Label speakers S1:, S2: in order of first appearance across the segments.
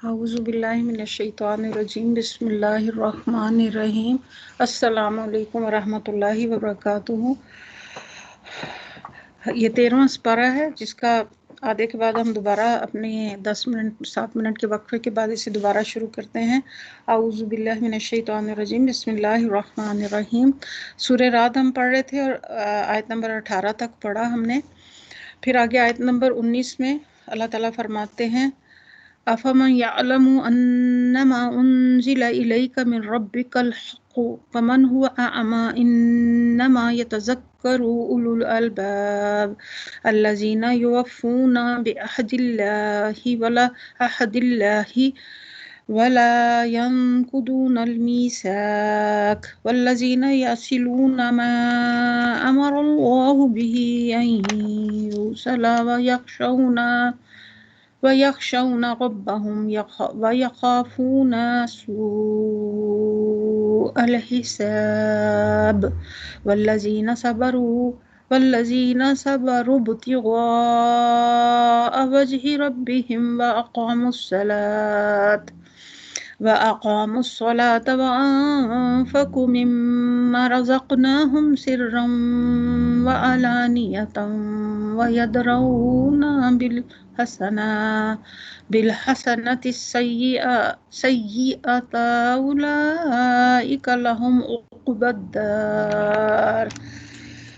S1: اعوذ باللہ من الشیطان الرجیم بسم اللہ الرحمن الرحیم السلام علیکم ورحمۃ اللہ وبرکاتہ۔ یہ 13واں سپارہ ہے جس کا آدھے کے بعد ہم دوبارہ اپنے 7 منٹ کے وقفے کے بعد اسے دوبارہ شروع کرتے ہیں۔ اعوذ باللہ من الشیطان الرجیم بسم اللہ الرحمن الرحیم۔ سورہ رعد ہم پڑھ رہے تھے اور آیت نمبر 18 تک پڑھا ہم نے۔ پھر آگے آیت نمبر 19 میں اللہ تعالیٰ فرماتے ہیں أَفَمَنْ يَعْلَمُ أَنَّمَا أُنزِلَ إِلَيْكَ مِنْ رَبِّكَ الْحَقُّ كَمَنْ هُوَ أَعْمَى إِنَّمَا يَتَذَكَّرُ أُولُو الْأَلْبَابِ الَّذِينَ يُوَفُّونَ بِعَهْدِ اللَّهِ وَلَا يَنقُضُونَ الْمِيثَاقَ وَالَّذِينَ يَصِلُونَ مَا أَمَرَ اللَّهُ بِهِ أَنْ يُوصَلَ وَيَخْشَوْنَ رَبَّهُمْ وَيَخَافُونَ سُوءَ الْحِسَابِ وَالَّذِينَ صَبَرُوا ابْتِغَاءَ وَجْهِ رَبِّهِمْ وَأَقَامُوا الصَّلَاةَ وَأَنفَقُوا مِمَّا رَزَقْنَاهُمْ سِرًّا وَعَلَانِيَةً وَيَدْرَؤُونَ بِالْحَسَنَةِ السَّيِّئَةَ أُولَئِكَ لَهُمْ عُقْبَى الدَّارِ۔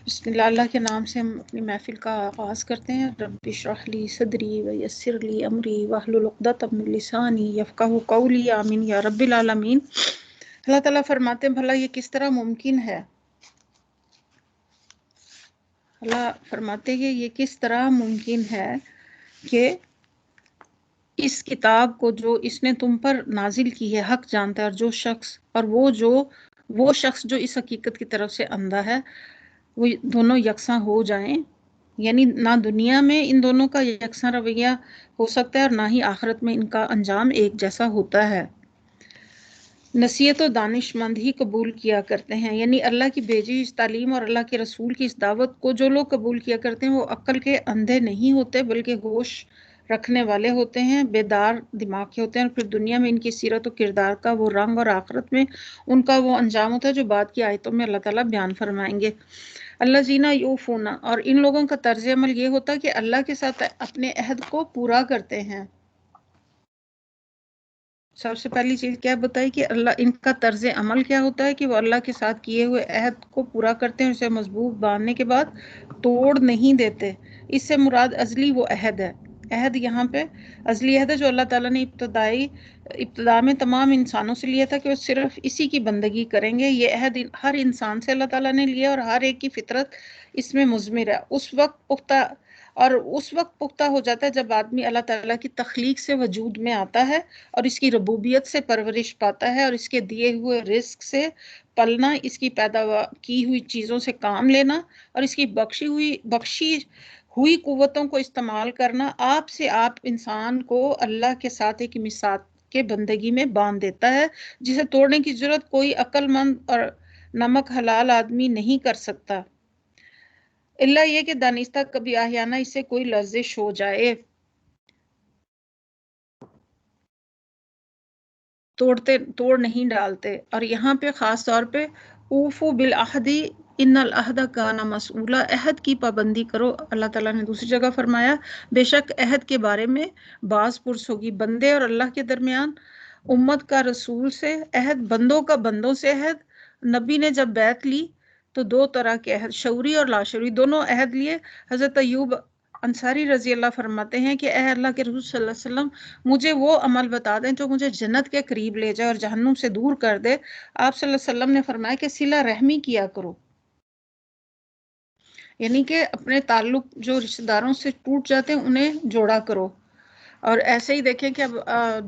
S1: بسم اللہ، اللہ کے نام سے ہم اپنی محفل کا آغاز کرتے ہیں۔ رب اشرح لی صدری ویسر لی امری واحلل عقدۃ من لسانی یفقہوا قولی، آمین یا رب العالمین۔ اللہ تعالیٰ فرماتے ہیں بھلا یہ کس طرح ممکن ہے، اللہ فرماتے ہیں کہ یہ کس طرح ممکن ہے کہ اس کتاب کو جو اس نے تم پر نازل کی ہے حق جانتا ہے، اور وہ شخص جو اس حقیقت کی طرف سے اندھا ہے وہ دونوں یکساں ہو جائیں، یعنی نہ دنیا میں ان دونوں کا یکساں رویہ ہو سکتا ہے اور نہ ہی آخرت میں ان کا انجام ایک جیسا ہوتا ہے۔ نصیحت و دانش مند ہی قبول کیا کرتے ہیں، یعنی اللہ کی بھیجی اس تعلیم اور اللہ کے رسول کی اس دعوت کو جو لوگ قبول کیا کرتے ہیں وہ عقل کے اندھے نہیں ہوتے بلکہ ہوش رکھنے والے ہوتے ہیں، بیدار دماغ کے ہوتے ہیں، اور پھر دنیا میں ان کی سیرت و کردار کا وہ رنگ اور آخرت میں ان کا وہ انجام ہوتا ہے جو بعد کی آیتوں میں اللہ تعالیٰ بیان فرمائیں گے۔ الذین یوفون، اور ان لوگوں کا طرز عمل یہ ہوتا ہے کہ اللہ کے ساتھ اپنے عہد کو پورا کرتے ہیں۔ سب سے پہلی چیز کیا بتائی کہ اللہ ان کا طرز عمل کیا ہوتا ہے کہ وہ اللہ کے ساتھ کیے ہوئے عہد کو پورا کرتے ہیں، اسے مضبوط باندھنے کے بعد توڑ نہیں دیتے۔ اس سے مراد ازلی وہ عہد ہے۔ عہد یہاں پہ ازلی عہد ہے جو اللہ تعالیٰ نے ابتدا میں تمام انسانوں سے لیا تھا کہ وہ صرف اسی کی بندگی کریں گے۔ یہ عہد ہر انسان سے اللہ تعالیٰ نے لیا اور ہر ایک کی فطرت اس میں مضمر ہے۔ اس وقت پختہ ہو جاتا ہے جب آدمی اللہ تعالیٰ کی تخلیق سے وجود میں آتا ہے اور اس کی ربوبیت سے پرورش پاتا ہے اور اس کے دیے ہوئے رزق سے پلنا، اس کی پیدا کی ہوئی چیزوں سے کام لینا اور اس کی بخشی ہوئی قوتوں کو استعمال کرنا آپ سے آپ انسان کو اللہ کے ساتھ ایک مثال کے بندگی میں باندھ دیتا ہے، جسے توڑنے کی ضرورت کوئی عقل مند اور نمک حلال آدمی نہیں کر سکتا، الا یہ کہ دانستہ کبھی احیانا اس سے کوئی لرزش ہو جائے۔ توڑ نہیں ڈالتے۔ اور یہاں پہ خاص طور پہ اوفو بالعہد ان العہد کان مسئولا، عہد کی پابندی کرو۔ اللہ تعالیٰ نے دوسری جگہ فرمایا بے شک عہد کے بارے میں باز پرس ہوگی۔ بندے اور اللہ کے درمیان امت کا رسول سے عہد، بندوں کا بندوں سے عہد۔ نبی نے جب بیعت لی تو 2 طرح کے عہد، شعوری اور لاشعوری، دونوں عہد لیے۔ حضرت ایوب انصاری رضی اللہ فرماتے ہیں کہ اے اللہ کے رسول صلی اللہ علیہ وسلم، مجھے وہ عمل بتا دیں جو مجھے جنت کے قریب لے جائے اور جہنم سے دور کر دے۔ آپ صلی اللہ علیہ وسلم نے فرمایا کہ صلہ رحمی کیا کرو، یعنی کہ اپنے تعلق جو رشتہ داروں سے ٹوٹ جاتے ہیں انہیں جوڑا کرو۔ اور ایسے ہی دیکھیں کہ اب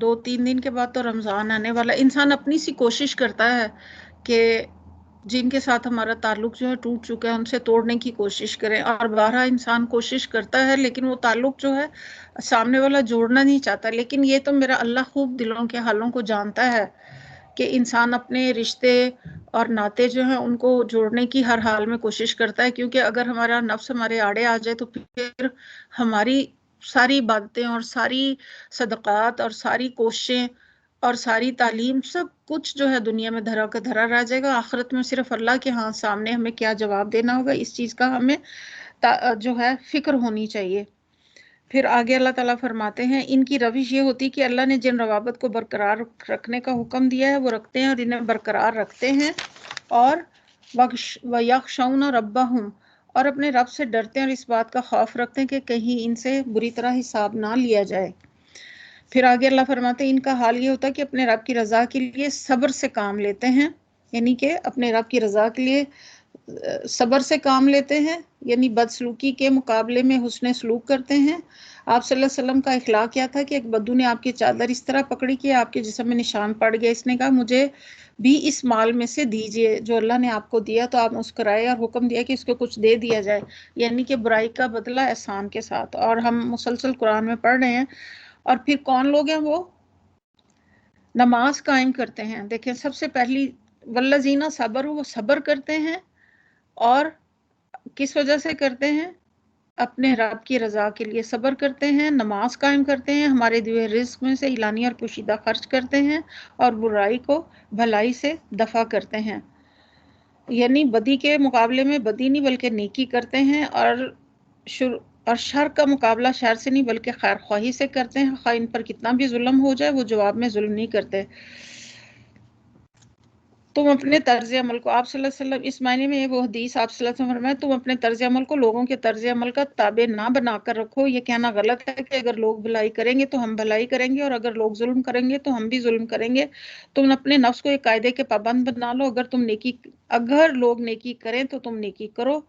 S1: 2-3 دن کے بعد تو رمضان آنے والا، انسان اپنی سی کوشش کرتا ہے کہ جن کے ساتھ ہمارا تعلق جو ہے ٹوٹ چکا ہے ان سے توڑنے کی کوشش کریں، اور بارہا انسان کوشش کرتا ہے لیکن وہ تعلق جو ہے سامنے والا جوڑنا نہیں چاہتا۔ لیکن یہ تو میرا اللہ خوب دلوں کے حالوں کو جانتا ہے کہ انسان اپنے رشتے اور ناطے جو ہیں ان کو جوڑنے کی ہر حال میں کوشش کرتا ہے، کیونکہ اگر ہمارا نفس ہمارے آڑے آ جائے تو پھر ہماری ساری عبادتیں اور ساری صدقات اور ساری کوششیں اور ساری تعلیم سب کچھ جو ہے دنیا میں دھرا کا دھرا رہ جائے گا. آخرت میں صرف اللہ کے ہاں سامنے ہمیں کیا جواب دینا ہوگا، اس چیز کا ہمیں جو ہے فکر ہونی چاہیے. پھر آگے اللہ تعالیٰ فرماتے ہیں ان کی روش یہ ہوتی کہ اللہ نے جن روابط کو برقرار رکھنے کا حکم دیا ہے وہ رکھتے ہیں اور انہیں برقرار رکھتے ہیں، اور وَيَخْشَوْنَ رَبَّهُمْ، اور اپنے رب سے ڈرتے ہیں اور اس بات کا خوف رکھتے ہیں کہ کہیں ان سے بری طرح حساب نہ لیا جائے. پھر آگے اللہ فرماتے ہیں ان کا حال یہ ہوتا ہے کہ اپنے رب کی رضا کے لیے صبر سے کام لیتے ہیں، یعنی کہ اپنے رب کی رضا کے لیے صبر سے کام لیتے ہیں، یعنی بدسلوکی کے مقابلے میں حسن سلوک کرتے ہیں. آپ صلی اللہ علیہ وسلم کا اخلاق کیا تھا کہ ایک بدو نے آپ کی چادر اس طرح پکڑی کہ آپ کے جسم میں نشان پڑ گیا. اس نے کہا مجھے بھی اس مال میں سے دیجئے جو اللہ نے آپ کو دیا، تو آپ مسکرائے اور حکم دیا کہ اس کو کچھ دے دیا جائے، یعنی کہ برائی کا بدلہ احسان کے ساتھ. اور ہم مسلسل قرآن میں پڑھ رہے ہیں. اور پھر کون لوگ ہیں وہ نماز قائم کرتے ہیں. دیکھیں سب سے پہلی والذین صبروا، وہ صبر کرتے ہیں، اور کس وجہ سے کرتے ہیں؟ اپنے رب کی رضا کے لیے صبر کرتے ہیں، نماز قائم کرتے ہیں، ہمارے دیے رزق میں سے اعلانیہ اور پوشیدہ خرچ کرتے ہیں، اور برائی کو بھلائی سے دفع کرتے ہیں. یعنی بدی کے مقابلے میں بدی نہیں بلکہ نیکی کرتے ہیں، اور شر کا مقابلہ شر سے نہیں بلکہ خیر خواہی سے کرتے ہیں. خواہ ان پر کتنا بھی ظلم ہو جائے وہ جواب میں ظلم نہیں کرتے. تم اپنے طرز عمل کو، آپ صلی اللہ علیہ وسلم اس معنی میں وہ حدیث آپ صلی اللہ علیہ وسلم فرمائے تم اپنے طرز عمل کو لوگوں کے طرز عمل کا تابع نہ بنا کر رکھو. یہ کہنا غلط ہے کہ اگر لوگ بھلائی کریں گے تو ہم بھلائی کریں گے، اور اگر لوگ ظلم کریں گے تو ہم بھی ظلم کریں گے. تم اپنے نفس کو ایک قاعدے کے پابند بنا لو، اگر لوگ نیکی کریں تو تم نیکی کرو،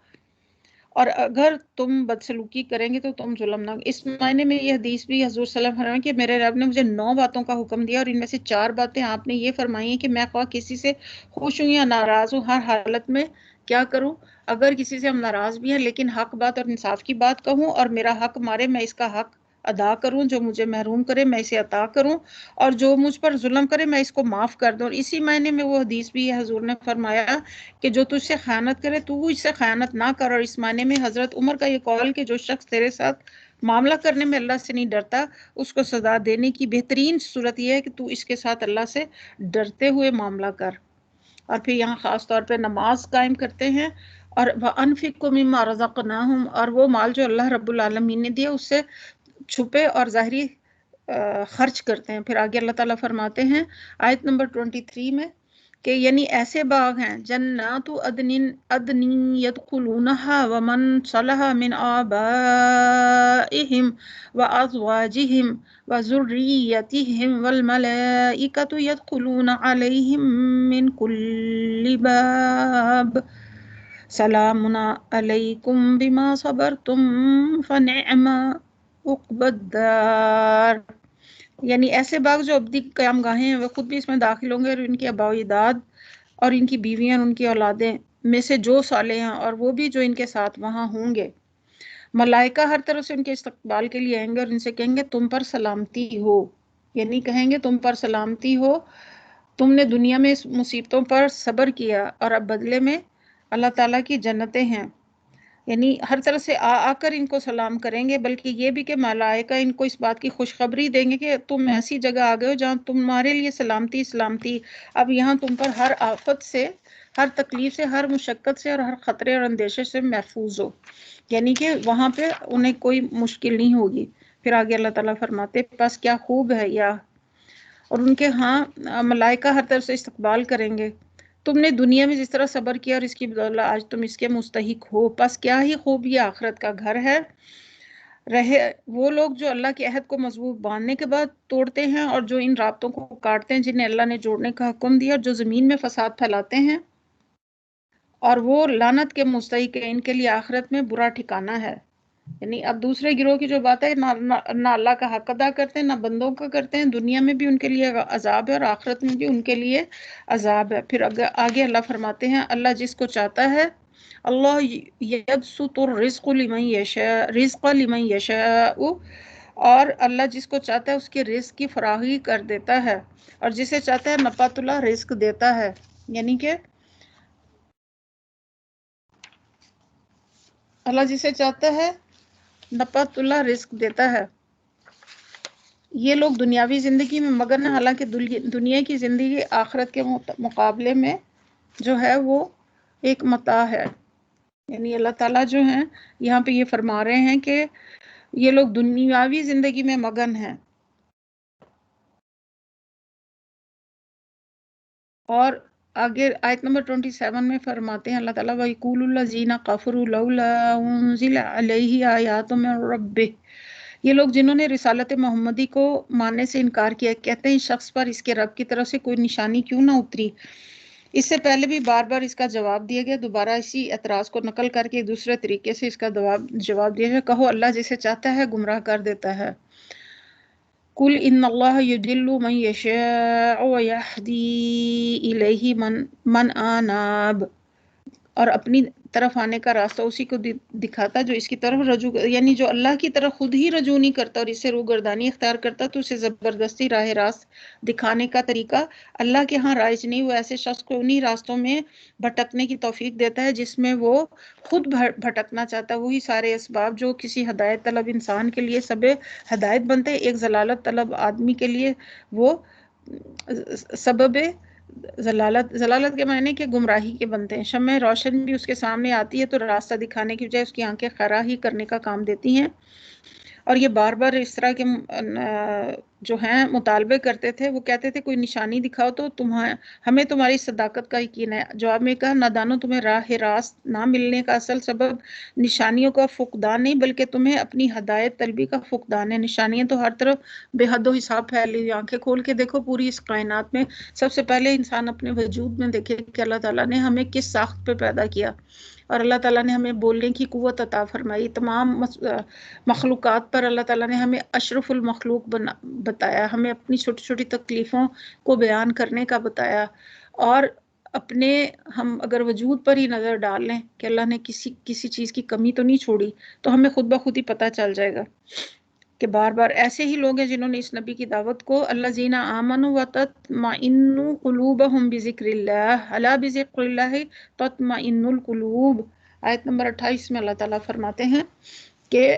S1: اور اگر تم بدسلوکی کریں گے تو تم ظلم نہ. اس معنی میں یہ حدیث بھی حضور صلی اللہ علیہ وسلم فرمائے کہ میرے رب نے مجھے 9 باتوں کا حکم دیا، اور ان میں سے 4 باتیں آپ نے یہ فرمائی ہیں کہ میں خواہ کسی سے خوش ہوں یا ناراض ہوں، ہر حالت میں کیا کروں. اگر کسی سے ہم ناراض بھی ہیں لیکن حق بات اور انصاف کی بات کہوں، اور میرا حق مارے میں اس کا حق ادا کروں، جو مجھے محروم کرے میں اسے عطا کروں، اور جو مجھ پر ظلم کرے میں اس کو معاف کر دوں. اور اسی معنی میں وہ حدیث بھی ہے حضور نے فرمایا کہ جو تجھ سے خیانت کرے تو اس سے خیانت نہ کر. اور اس معنی میں حضرت عمر کا یہ قول کہ جو شخص تیرے ساتھ معاملہ کرنے میں اللہ سے نہیں ڈرتا، اس کو سزا دینے کی بہترین صورت یہ ہے کہ تو اس کے ساتھ اللہ سے ڈرتے ہوئے معاملہ کر. اور پھر یہاں خاص طور پہ نماز قائم کرتے ہیں، اور وَأَنفِقُوا مِمَّا رَزَقْنَاهُمْ، اور وہ مال جو اللہ رب العالمین نے دیا اس سے چھپے اور ظاہری خرچ کرتے ہیں. پھر آگے اللہ تعالیٰ فرماتے ہیں آیت نمبر 23 میں کہ یعنی ایسے باغ ہیں جنات عدن یدخلونها ومن صلح من آبائهم وازواجهم وذريتهم والملائكة يدخلون عليهم من كل باب سلام علیکم بما صبرتم فنعم عقبی الدار. یعنی ایسے باغ جو ابدی قیام گاہیں ہیں وہ خود بھی اس میں داخل ہوں گے، اور ان کے آباء و اجداد اور ان کی بیویاں اور ان کی اولادیں میں سے جو صالح ہیں، اور وہ بھی جو ان کے ساتھ وہاں ہوں گے. ملائکہ ہر طرف سے ان کے استقبال کے لیے آئیں گے اور ان سے کہیں گے تم پر سلامتی ہو، یعنی کہیں گے تم پر سلامتی ہو، تم نے دنیا میں اس مصیبتوں پر صبر کیا، اور اب بدلے میں اللہ تعالیٰ کی جنتیں ہیں. یعنی ہر طرف سے آ کر ان کو سلام کریں گے، بلکہ یہ بھی کہ ملائکہ ان کو اس بات کی خوشخبری دیں گے کہ تم ایسی جگہ آ گئے ہو جہاں تمہارے لیے سلامتی سلامتی، اب یہاں تم پر ہر آفت سے، ہر تکلیف سے، ہر مشقت سے اور ہر خطرے اور اندیشے سے محفوظ ہو، یعنی کہ وہاں پہ انہیں کوئی مشکل نہیں ہوگی. پھر آگے اللہ تعالیٰ فرماتے پس کیا خوب ہے یا، اور ان کے ہاں ملائکہ ہر طرف سے استقبال کریں گے. تم نے دنیا میں جس طرح صبر کیا اور اس کی بدولت آج تم اس کے مستحق ہو، پس کیا ہی خوب یہ آخرت کا گھر ہے. رہے وہ لوگ جو اللہ کے عہد کو مضبوط باندھنے کے بعد توڑتے ہیں، اور جو ان رابطوں کو کاٹتے ہیں جنہیں اللہ نے جوڑنے کا حکم دیا، اور جو زمین میں فساد پھیلاتے ہیں، اور وہ لعنت کے مستحق ہیں، ان کے لیے آخرت میں برا ٹھکانہ ہے. یعنی اب دوسرے گروہ کی جو بات ہے، نہ اللہ کا حق ادا کرتے ہیں نہ بندوں کا کرتے ہیں، دنیا میں بھی ان کے لیے عذاب ہے اور آخرت میں بھی ان کے لیے عذاب ہے. پھر آگے اللہ فرماتے ہیں اللہ جس کو چاہتا ہے، اللہ یبسط الرزق لمن یشاء، اور اللہ جس کو چاہتا ہے اس کے رزق کی فراہمی کر دیتا ہے، اور جسے چاہتا ہے نفعت اللہ رزق دیتا ہے. یعنی کہ اللہ جسے چاہتا ہے نپت اللہ رزق دیتا ہے. یہ لوگ دنیاوی زندگی میں مگن ہیں، حالانکہ دنیا کی زندگی آخرت کے مقابلے میں جو ہے وہ ایک متاع ہے. یعنی اللہ تعالیٰ جو ہیں یہاں پہ یہ فرما رہے ہیں کہ یہ لوگ دنیاوی زندگی میں مگن ہیں. اور آگے آیت نمبر 27 میں فرماتے ہیں اللہ تعالیٰ وَيَقُولُ الَّذِينَ كَفَرُوا لَوْلَا أُنزِلَ عَلَيْهِ آيَاتٌ مِّن رَّبِّهِ. یہ لوگ جنہوں نے رسالت محمدی کو ماننے سے انکار کیا کہتے ہیں اس شخص پر اس کے رب کی طرف سے کوئی نشانی کیوں نہ اتری. اس سے پہلے بھی بار بار اس کا جواب دیا گیا، دوبارہ اسی اعتراض کو نقل کر کے ایک دوسرے طریقے سے اس کا جواب دیا گیا. کہو اللہ جسے چاہتا ہے گمراہ کر دیتا ہے. قُلْ إِنَّ اللَّهَ يُضِلُّ مَن يَشَاءُ وَيَهْدِي إِلَيْهِ مَنْ آنَابَ. اور اپنی طرف آنے کا راستہ اسی کو دکھاتا جو اس کی طرف رجوع، یعنی جو اللہ کی طرف خود ہی رجوع نہیں کرتا اور اس سے روگردانی اختیار کرتا تو اسے زبردستی راہ راست دکھانے کا طریقہ اللہ کے ہاں رائج نہیں. وہ ایسے شخص کو انہی راستوں میں بھٹکنے کی توفیق دیتا ہے جس میں وہ خود بھٹکنا چاہتا ہے. وہی سارے اسباب جو کسی ہدایت طلب انسان کے لیے سب ہدایت بنتے ہیں، ایک ضلالت طلب آدمی کے لیے وہ سبب ضلالت کے معنی کہ گمراہی کے بنتے ہیں. شمع روشن بھی اس کے سامنے آتی ہے تو راستہ دکھانے کی بجائے اس کی آنکھیں خرا ہی کرنے کا کام دیتی ہیں. اور یہ بار بار اس طرح کے جو ہیں مطالبے کرتے تھے. وہ کہتے تھے کوئی نشانی دکھاؤ تو ہمیں تمہاری صداقت کا یقین ہے. جواب میں کہا نادانو، تمہیں راہ راست نہ ملنے کا اصل سبب نشانیوں کا فقدان نہیں بلکہ تمہیں اپنی ہدایت طلبی کا فقدان ہے. نشانیاں تو ہر طرف بے حد و حساب پھیلی ہوئی. آنکھیں کھول کے دیکھو پوری اس کائنات میں سب سے پہلے انسان اپنے وجود میں دیکھے کہ اللہ تعالیٰ نے ہمیں کس ساخت پہ پیدا کیا اور اللہ تعالیٰ نے ہمیں بولنے کی قوت عطا فرمائی. تمام مخلوقات پر اللہ تعالیٰ نے ہمیں اشرف المخلوق بتایا، ہمیں اپنی چھوٹی چھوٹی تکلیفوں کو بیان کرنے کا بتایا. اور اپنے ہم اگر وجود پر ہی نظر ڈال لیں کہ اللہ نے کسی چیز کی کمی تو نہیں چھوڑی تو ہمیں خود بخود ہی پتہ چل جائے گا کہ بار بار ایسے ہی لوگ ہیں جنہوں نے اس نبی کی دعوت کو الذین آمنوا وتطمئن قلوبہم بذکر اللہ الا بذکر اللہ تطمئن القلوب. آیت نمبر 28 میں اللہ تعالیٰ فرماتے ہیں کہ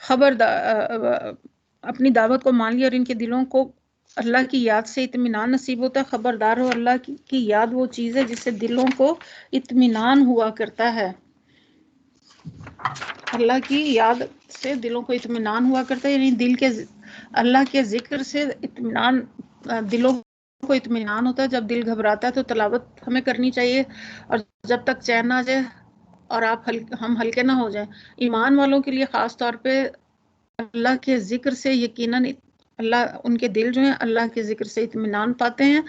S1: خبردار اپنی دعوت کو مان لیا اور ان کے دلوں کو اللہ کی یاد سے اطمینان نصیب ہوتا ہے. خبردار ہو، اللہ کی یاد وہ چیز ہے جس سے دلوں کو اطمینان ہوا کرتا ہے. اللہ کی یاد سے دلوں کو اطمینان ہوا کرتا ہے، یعنی دل کے اللہ کے ذکر سے اطمینان، دلوں کو اطمینان ہوتا ہے. جب دل گھبراتا ہے تو تلاوت ہمیں کرنی چاہیے اور جب تک چین نہ آ جائے اور ہم ہلکے نہ ہو جائیں. ایمان والوں کے لیے خاص طور پہ اللہ کے ذکر سے یقیناً اللہ ان کے دل جو ہیں اللہ کے ذکر سے اطمینان پاتے ہیں.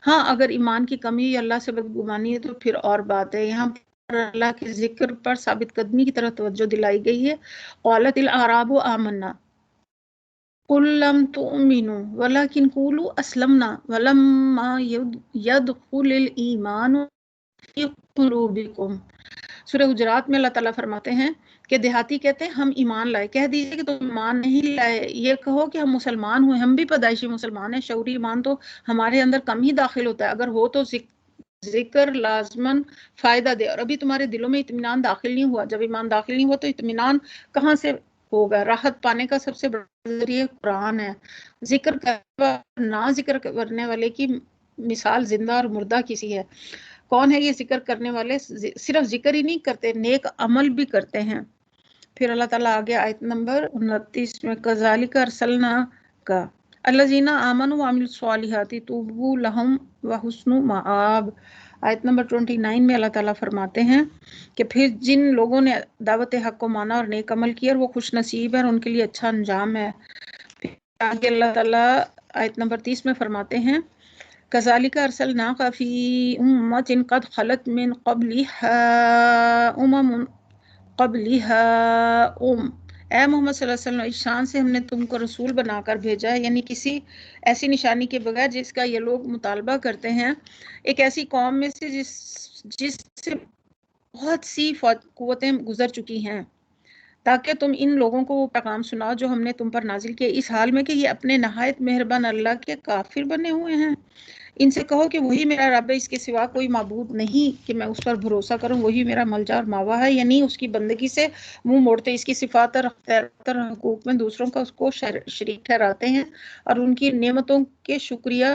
S1: ہاں اگر ایمان کی کمی یا اللہ سے بدگمانی ہے تو پھر اور بات ہے. یہاں پر اللہ کے ذکر پر ثابت قدمی کی طرح توجہ دلائی گئی ہے. قالت الاعراب آمنا قل لم تؤمنوا ولكن قولوا اسلمنا ولما يدخل الايمان في قلوبكم. سورہ حجرات میں اللہ تعالیٰ فرماتے ہیں کہ دیہاتی کہتے ہیں ہم ایمان لائے. کہہ دیجئے کہ تم ایمان نہیں لائے، یہ کہو کہ ہم مسلمان ہوئے. ہم بھی پیدائشی مسلمان ہیں. شعوری ایمان تو ہمارے اندر کم ہی داخل ہوتا ہے. اگر ہو تو ذکر لازماً فائدہ دے. اور ابھی تمہارے دلوں میں اطمینان داخل نہیں ہوا. جب ایمان داخل نہیں ہوا تو اطمینان کہاں سے ہوگا؟ راحت پانے کا سب سے بڑا ذریعہ قرآن ہے. ذکر نہ ذکر کرنے والے کی مثال زندہ اور مردہ کسی ہے. کون ہے یہ ذکر کرنے والے؟ صرف ذکر ہی نہیں کرتے، نیک عمل بھی کرتے ہیں. پھر اللہ تعالیٰ آگے آیت نمبر 29 میں کذالک ارسلناک الذین آمنوا وعملوا الصالحات طوبی لہم وحسن مآب. آیت نمبر 29 میں اللہ تعالیٰ فرماتے ہیں کہ پھر جن لوگوں نے دعوت حق کو مانا اور نیک عمل کیا اور وہ خوش نصیب ہے اور ان کے لیے اچھا انجام ہے. آگے اللہ تعالیٰ آیت نمبر 30 میں فرماتے ہیں کذالک ارسلناک فی امۃ قد خلت من قبلها اے محمد صلی اللہ علیہ وسلم، اس شان سے ہم نے تم کو رسول بنا کر بھیجا ہے، یعنی کسی ایسی نشانی کے بغیر جس کا یہ لوگ مطالبہ کرتے ہیں. ایک ایسی قوم میں سے جس سے بہت سی قوتیں گزر چکی ہیں. تاکہ تم ان لوگوں کو وہ پیغام سناؤ جو ہم نے تم پر نازل کیا، اس حال میں کہ یہ اپنے نہایت مہربان اللہ کے کافر بنے ہوئے ہیں۔ ان سے کہو کہ وہی میرا رب ہے، اس کے سوا کوئی معبود نہیں کہ میں اس پر بھروسہ کروں، وہی میرا ملجا اور ماوا ہے، یعنی اس کی بندگی سے منہ موڑتے، اس کی صفات اور اختیارات اور حقوق میں دوسروں کا اس کو شریک ٹھہراتے ہیں اور ان کی نعمتوں کے شکریہ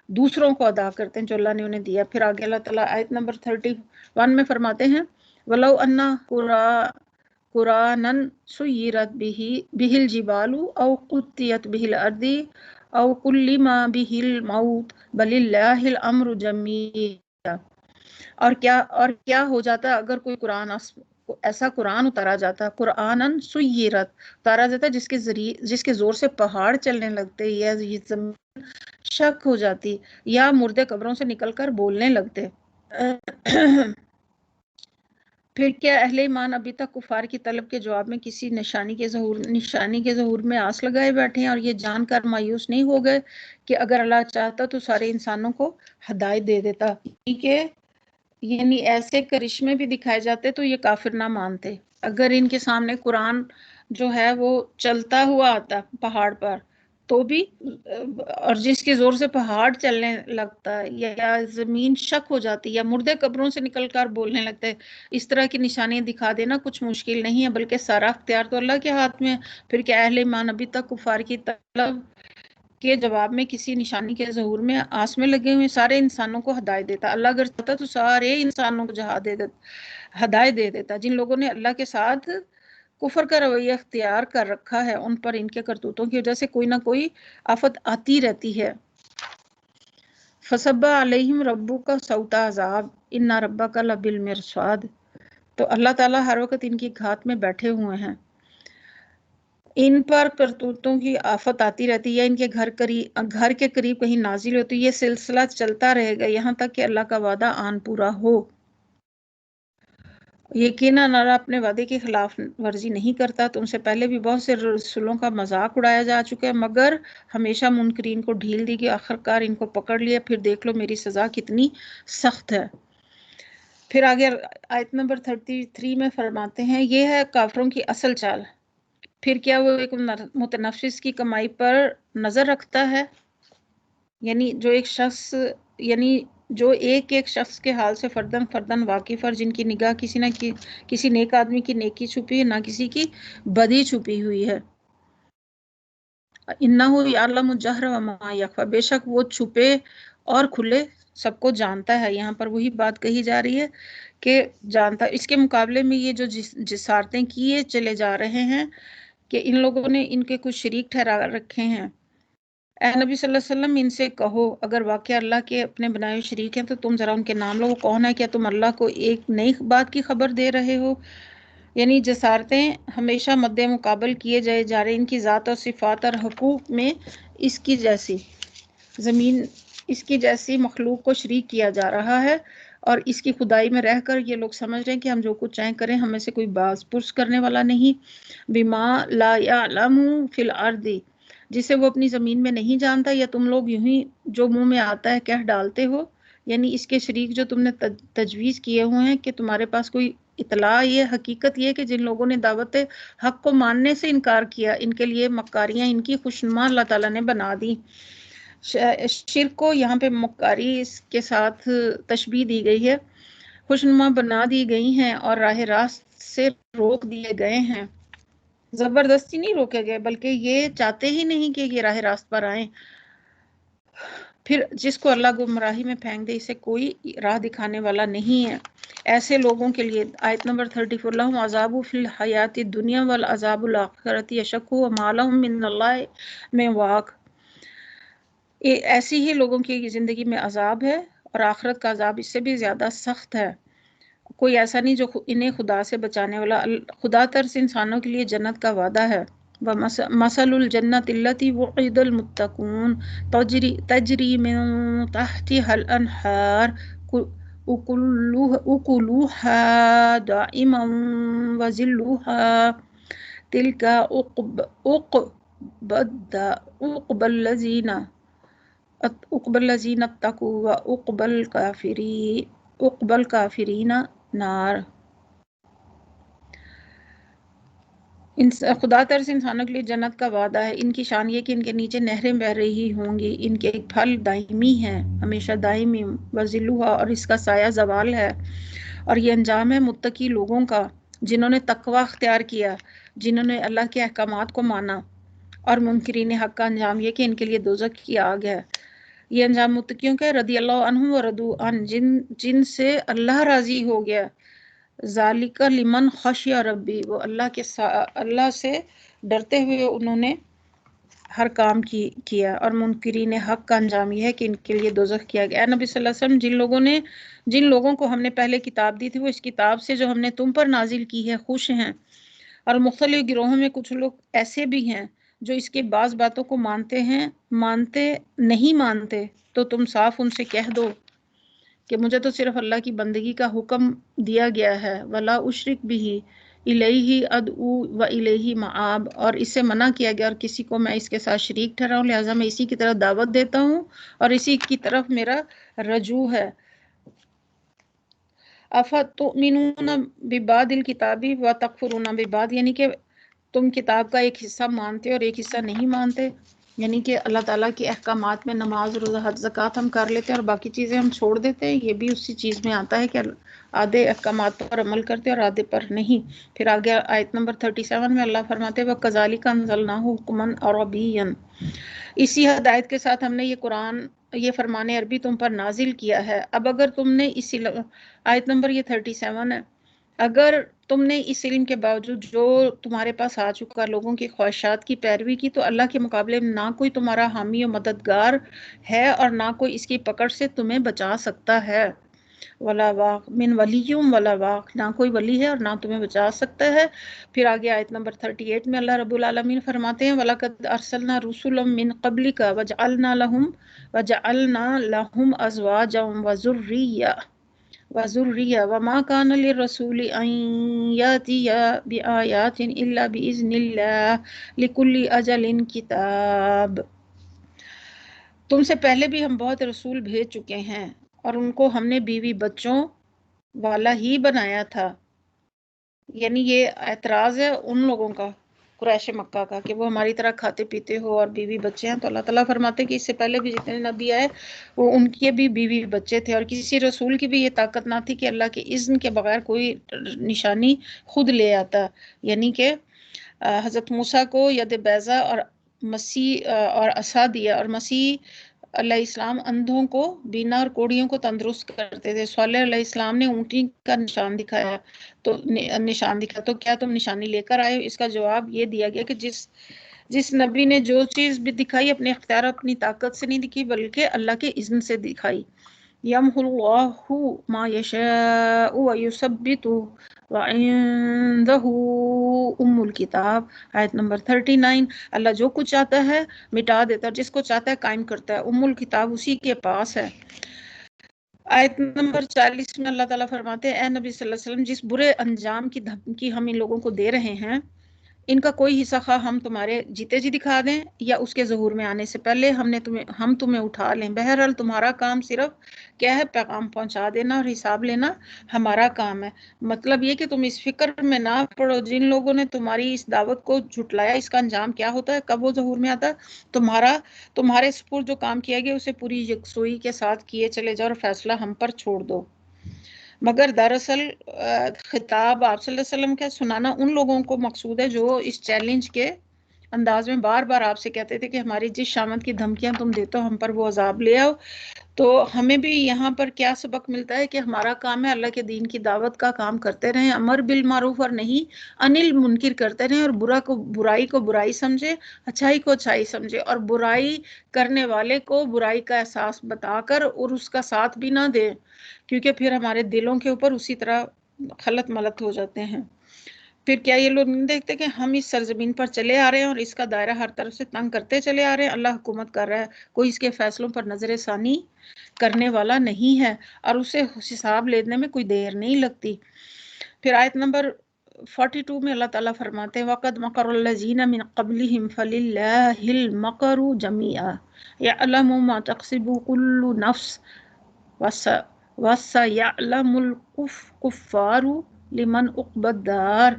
S1: دوسروں کو ادا کرتے ہیں جو اللہ نے انہیں دیا۔ پھر آگے اللہ تعالیٰ آیت نمبر 31 میں فرماتے ہیں وَلَوْ أَنَّ قُرْآنًا سُيِّرَتْ بِهِ الْجِبَالُ أَوْ قُطِّعَتْ بِهِ الْأَرْضُ أَوْ كُلِّمَ بِهِ الْمَوْتُ بَلِ اللَّهِ الْأَمْرُ جَمِيعًا۔ اور کیا ہو جاتا اگر کوئی قرآن ایسا قرآن اتارا جاتا، قرآنًا سُيِّرَت اتارا جاتا جس کے زور سے پہاڑ چلنے لگتے یا یہ زمین شک ہو جاتی یا مردے قبروں سے نکل کر بولنے لگتے۔ پھر کیا اہل ایمان ابھی تک کفار کی طلب کے جواب میں کسی نشانی کے ظہور میں آس لگائے بیٹھے ہیں اور یہ جان کر مایوس نہیں ہو گئے کہ اگر اللہ چاہتا تو سارے انسانوں کو ہدایت دے دیتا، یعنی ایسے کرشمے بھی دکھائے جاتے تو یہ کافر نہ مانتے۔ اگر ان کے سامنے قرآن جو ہے وہ چلتا ہوا آتا پہاڑ پر تو بھی، اور جس کے زور سے پہاڑ چلنے لگتا یا زمین شک ہو جاتی یا مردے قبروں سے نکل کر بولنے لگتے، اس طرح کی نشانیاں دکھا دینا کچھ مشکل نہیں ہے، بلکہ سارا اختیار تو اللہ کے ہاتھ میں ہے۔ پھر کیا اہل ایمان ابھی تک کفار کی طلب کے جواب میں کسی نشانی کے ظہور میں آس میں لگے ہوئے سارے انسانوں کو ہدایت دیتا؟ اللہ اگر چاہتا تو سارے انسانوں کو ہدایت دے دیتا۔ جن لوگوں نے اللہ کے ساتھ کفر کا رویہ اختیار کر رکھا ہے ان پر ان کے کرتوتوں کی وجہ سے کوئی نہ کوئی آفت آتی رہتی ہے۔ فَصَبَّ عَلَيْهِمْ رَبُّكَ صَوْتَ عَذَابٍ إِنَّ رَبَّكَ لَبِالْمِرْصَادِ۔ تو اللہ تعالیٰ ہر وقت ان کی گھات میں بیٹھے ہوئے ہیں، ان پر کرتوتوں کی آفت آتی رہتی ہے، ان کے گھر کے قریب کہیں نازل ہوتی، یہ سلسلہ چلتا رہے گا یہاں تک کہ اللہ کا وعدہ آن پورا ہو۔ یقیناً اللہ اپنے وعدے کی خلاف ورزی نہیں کرتا، تم سے پہلے بھی بہت سے رسولوں کا مذاق اڑایا جا چکا ہے مگر ہمیشہ منکرین کو ڈھیل دی گئی، آخرکار ان کو پکڑ لیا، پھر دیکھ لو میری سزا کتنی سخت ہے۔ پھر آگے آیت نمبر 33 میں فرماتے ہیں یہ ہے کافروں کی اصل چال، پھر کیا وہ ایک متنفس کی کمائی پر نظر رکھتا ہے، یعنی جو ایک شخص کے حال سے فردن واقف اور جن کی نگاہ کسی نیک آدمی کی نیکی چھپی ہے نہ کسی کی بدی چھپی ہوئی ہے۔ اِنَّهُ يَعْلَمُ الْجَهْرَ وَمَا يَخْفَى، بے شک وہ چھپے اور کھلے سب کو جانتا ہے۔ یہاں پر وہی بات کہی جا رہی ہے کہ جانتا، اس کے مقابلے میں یہ جو جسارتیں کیے چلے جا رہے ہیں کہ ان لوگوں نے ان کے کچھ شریک ٹھہرا رکھے ہیں۔ اے نبی صلی اللہ علیہ وسلم ان سے کہو اگر واقعہ اللہ کے اپنے بنائے ہوئے شریک ہیں تو تم ذرا ان کے نام لو، وہ کون ہے؟ کیا تم اللہ کو ایک نئی بات کی خبر دے رہے ہو؟ یعنی جسارتیں ہمیشہ مد مقابل کیے جا رہے، ان کی ذات اور صفات اور حقوق میں اس کی جیسی مخلوق کو شریک کیا جا رہا ہے، اور اس کی خدائی میں رہ کر یہ لوگ سمجھ رہے ہیں کہ ہم جو کچھ چاہیں کریں، ہمیں سے کوئی باز پرس کرنے والا نہیں۔ بما لا يعلم فی الارض، جسے وہ اپنی زمین میں نہیں جانتا، یا تم لوگ یوں ہی جو منہ میں آتا ہے کہہ ڈالتے ہو، یعنی اس کے شریک جو تم نے تجویز کیے ہوئے ہیں کہ تمہارے پاس کوئی اطلاع، یہ حقیقت یہ کہ جن لوگوں نے دعوت حق کو ماننے سے انکار کیا ان کے لیے مکاریاں ان کی خوشنما اللہ تعالیٰ نے بنا دی۔ شرک کو یہاں پہ مکاری اس کے ساتھ تشبیہ دی گئی ہے، خوشنما بنا دی گئی ہیں اور راہ راست سے روک دیے گئے ہیں۔ زبردستی نہیں روکے گئے بلکہ یہ چاہتے ہی نہیں کہ یہ راہ راست پر آئیں۔ پھر جس کو اللہ گمراہی میں پھینک دے اسے کوئی راہ دکھانے والا نہیں ہے۔ ایسے لوگوں کے لیے آیت نمبر 34 لہم عذاب فی الحیات الدنیا والعذاب الآخرۃ اشق وما لہم من اللہ من واق، ایسی ہی لوگوں کی زندگی میں عذاب ہے اور آخرت کا عذاب اس سے بھی زیادہ سخت ہے، کوئی ایسا نہیں جو انہیں خدا سے بچانے والا۔ خدا ترس انسانوں کے لیے جنت کا وعدہ ہے، وَمَثَلُ الْجَنَّةِ الَّتِي وُعِدَ الْمُتَّقُونَ تَجْرِي مِن تَحْتِهَا الْأَنْهَارُ أُكُلُهَا دَائِمٌ وَظِلُّهَا تِلْكَ عُقْبَى الَّذِينَ اتَّقَوْا وَعُقْبَى الْكَافِرِينَ نار۔ خدا طرف سے انسانوں کے لیے جنت کا وعدہ ہے، ان کی شان یہ کہ ان کے نیچے نہریں بہ رہی ہوں گی، ان کے ایک پھل دائمی ہیں، ہمیشہ دائمی، وذلھا، اور اس کا سایہ زوال ہے، اور یہ انجام ہے متقی لوگوں کا جنہوں نے تقوی اختیار کیا، جنہوں نے اللہ کے احکامات کو مانا، اور منکرین حق کا انجام یہ کہ ان کے لیے دوزخ کی آگ ہے۔ یہ انجام متقیوں کا ہے، رضی اللہ عنہم و رضوا عنہ، جن سے اللہ راضی ہو گیا، ذالک لمن خشی ربی، وہ اللہ سے ڈرتے ہوئے انہوں نے ہر کام کیا، اور منکرین حق کا انجام یہ ہے کہ ان کے لیے دوزخ کیا گیا۔ اے نبی صلی اللہ علیہ وسلم، جن لوگوں کو ہم نے پہلے کتاب دی تھی وہ اس کتاب سے جو ہم نے تم پر نازل کی ہے خوش ہیں، اور مختلف گروہوں میں کچھ لوگ ایسے بھی ہیں جو اس کے بعض باتوں کو نہیں مانتے، تو تم صاف ان سے کہہ دو کہ مجھے تو صرف اللہ کی بندگی کا حکم دیا گیا ہے، ولا اشرک بھی الیہ ادعو و الیہ مآب، اور اس سے منع کیا گیا اور کسی کو میں اس کے ساتھ شریک ٹھہراؤں، لہٰذا میں اسی کی طرف دعوت دیتا ہوں اور اسی کی طرف میرا رجوع ہے۔ افتؤمنون ببعض الکتاب وتکفرون ببعض، یعنی کہ تم کتاب کا ایک حصہ مانتے اور ایک حصہ نہیں مانتے، یعنی کہ اللہ تعالیٰ کے احکامات میں نماز، روزہ، حج، زکوٰۃ ہم کر لیتے ہیں اور باقی چیزیں ہم چھوڑ دیتے ہیں، یہ بھی اسی چیز میں آتا ہے کہ آدھے احکامات پر عمل کرتے اور آدھے پر نہیں۔ پھر آگے آیت نمبر 37 میں اللہ فرماتے ہیں وَكَذَلِكَ أَنزَلْنَاهُ حُكْمًا عَرَبِيًّا، اسی ہدایت کے ساتھ ہم نے یہ قرآن، یہ فرمان عربی تم پر نازل کیا ہے۔ اب اگر تم نے آیت نمبر یہ 37 ہے، اگر تم نے اس علم کے باوجود جو تمہارے پاس آ چکا لوگوں کی خواہشات کی پیروی کی، تو اللہ کے مقابلے میں نہ کوئی تمہارا حامی و مددگار ہے اور نہ کوئی اس کی پکڑ سے تمہیں بچا سکتا ہے، ولا واق من ولیوم ولا واق، نہ کوئی ولی ہے اور نہ تمہیں بچا سکتا ہے۔ پھر آگے آیت نمبر 38 میں اللہ رب العالمین فرماتے ہیں وَلَقَدْ أَرْسَلْنَا رُسُلًا مِّن قَبْلِكَ وَجَعَلْنَا لَهُمْ أَزْوَاجًا وَذُرِّيَّةً وَمَا كَانَ لِلرَّسُولِ أَن يَأْتِيَ بِآيَاتٍ إِلَّا بِإِذْنِ اللَّهِ لِكُلِّ أَجَلٍ كِتَابٌ، تم سے پہلے بھی ہم بہت رسول بھیج چکے ہیں اور ان کو ہم نے بیوی بچوں والا ہی بنایا تھا، یعنی یہ اعتراض ہے ان لوگوں کا، قریش مکہ کا، کہ وہ ہماری طرح کھاتے پیتے ہو اور بیوی بچے ہیں، تو اللہ تعالیٰ فرماتے ہیں کہ اس سے پہلے بھی جتنے نبی آئے وہ ان کے بھی بیوی بچے تھے، اور کسی رسول کی بھی یہ طاقت نہ تھی کہ اللہ کے اذن کے بغیر کوئی نشانی خود لے آتا، یعنی کہ حضرت موسیٰ کو ید بیضا اور مسیح اور عصا دیا، اور مسیح علیہ السلام اندھوں کو بینا اور کوڑیوں کو تندرست کرتے تھے، صالح علیہ السلام نے اونٹی کا نشان دکھایا، تو کیا تم نشانی لے کر آئے ہو؟ اس کا جواب یہ دیا گیا کہ جس نبی نے جو چیز بھی دکھائی اپنے اختیار اپنی طاقت سے نہیں دکھی بلکہ اللہ کے اذن سے دکھائی۔ یمحو اللہ ما یشاء ویثبت وعندہ ام الکتاب، آیت نمبر 39، اللہ جو کچھ چاہتا ہے مٹا دیتا ہے، جس کو چاہتا ہے قائم کرتا ہے، ام الکتاب اسی کے پاس ہے۔ آیت نمبر 40 میں اللہ تعالیٰ فرماتے ہیں اے نبی صلی اللہ علیہ وسلم، جس برے انجام کی دھمکی ہم ان لوگوں کو دے رہے ہیں، ان کا کوئی حصہ خواہ ہم تمہارے جیتے جی دکھا دیں یا اس کے ظہور میں آنے سے پہلے ہم تمہیں اٹھا لیں، بہرحال تمہارا کام صرف کیا ہے، پیغام پہنچا دینا اور حساب لینا ہمارا کام ہے۔ مطلب یہ کہ تم اس فکر میں نہ پڑو، جن لوگوں نے تمہاری اس دعوت کو جھٹلایا اس کا انجام کیا ہوتا ہے، کب وہ ظہور میں آتا ہے، تمہارے سپرد جو کام کیا گیا اسے پوری یکسوئی کے ساتھ کیے چلے جاؤ اور فیصلہ ہم پر چھوڑ دو۔ مگر دراصل خطاب آپ صلی اللہ علیہ وسلم کا سنانا ان لوگوں کو مقصود ہے جو اس چیلنج کے انداز میں بار بار آپ سے کہتے تھے کہ ہماری جس شامت کی دھمکیاں تم دیتے ہو ہم پر وہ عذاب لے آؤ۔ تو ہمیں بھی یہاں پر کیا سبق ملتا ہے کہ ہمارا کام ہے اللہ کے دین کی دعوت کا کام کرتے رہیں، امر بالمعروف اور نہیں انل منکر کرتے رہیں، اور برائی کو برائی سمجھے، اچھائی کو اچھائی سمجھے، اور برائی کرنے والے کو برائی کا احساس بتا کر اور اس کا ساتھ بھی نہ دے، کیونکہ پھر ہمارے دلوں کے اوپر اسی طرح خلط ملط ہو جاتے ہیں۔ پھر کیا یہ لوگ نہیں دیکھتے کہ ہم اس سرزمین پر چلے آ رہے ہیں اور اس کا دائرہ ہر طرف سے تنگ کرتے چلے آ رہے ہیں، اللہ حکومت کر رہا ہے، کوئی اس کے فیصلوں پر نظر ثانی کرنے والا نہیں ہے اور اسے حساب لینے میں کوئی دیر نہیں لگتی۔ پھر آیت نمبر 42 میں اللہ تعالیٰ فرماتے ہیں وَقَدْ مَكَرَ الَّذِينَ مِن قَبْلِهِمْ فَلِلَّهِ الْمَكْرُ جَمِيعًا يَعْلَمُ مَا تَكْسِبُ كُلُّ نَفْسٍ وَسَيَعْلَمُ الْكُفَّارُ لِمَنْ عُقْبَى الدَّارِ،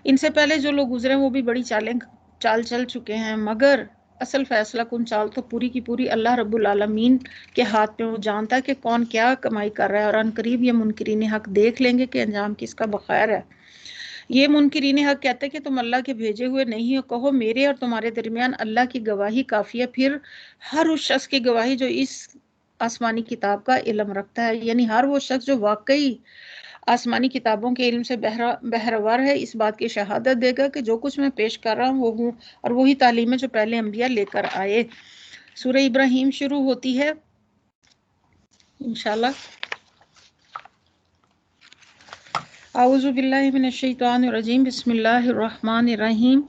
S1: ان سے پہلے جو لوگ گزرے وہ بھی بڑی چال چل چکے ہیں، مگر اصل فیصلہ کن چال تو پوری کی پوری اللہ رب العالمین کے ہاتھ میں، وہ جانتا ہے کہ کون کیا کمائی کر رہا ہے، اور ان قریب یہ منکرین حق دیکھ لیں گے کہ انجام کس کا بخیر ہے۔ یہ منکرین حق کہتے ہیں کہ تم اللہ کے بھیجے ہوئے نہیں ہو، کہو میرے اور تمہارے درمیان اللہ کی گواہی کافی ہے، پھر ہر اس شخص کی گواہی جو اس آسمانی کتاب کا علم رکھتا ہے، یعنی ہر وہ شخص جو واقعی آسمانی کتابوں کے علم سے بہرور ہے، اس بات کی شہادت دے گا کہ جو کچھ میں پیش کر رہا ہوں وہ ہوں، اور وہی تعلیم ہے جو پہلے انبیاء لے کر آئے۔ سورہ ابراہیم شروع ہوتی ہے انشاءاللہ۔ اعوذ باللہ من الشیطان الرجیم، بسم اللہ الرحمن الرحیم۔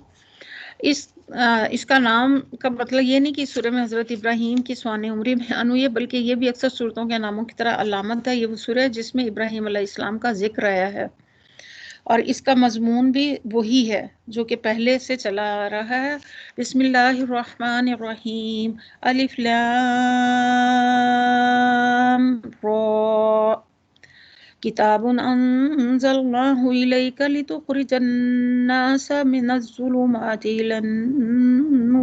S1: اس کا نام کا مطلب یہ نہیں کہ سورہ میں حضرت ابراہیم کی سوانح عمری بیان ہوئی ہے، بلکہ یہ بھی اکثر صورتوں کے ناموں کی طرح علامت ہے۔ یہ وہ سورہ ہے جس میں ابراہیم علیہ السلام کا ذکر آیا ہے، اور اس کا مضمون بھی وہی ہے جو کہ پہلے سے چلا آ رہا ہے۔ بسم اللہ الرحمن الرحیم، الف لام را، کتاب انزلناہ الیک لتخرج الناس من الظلمات الی النور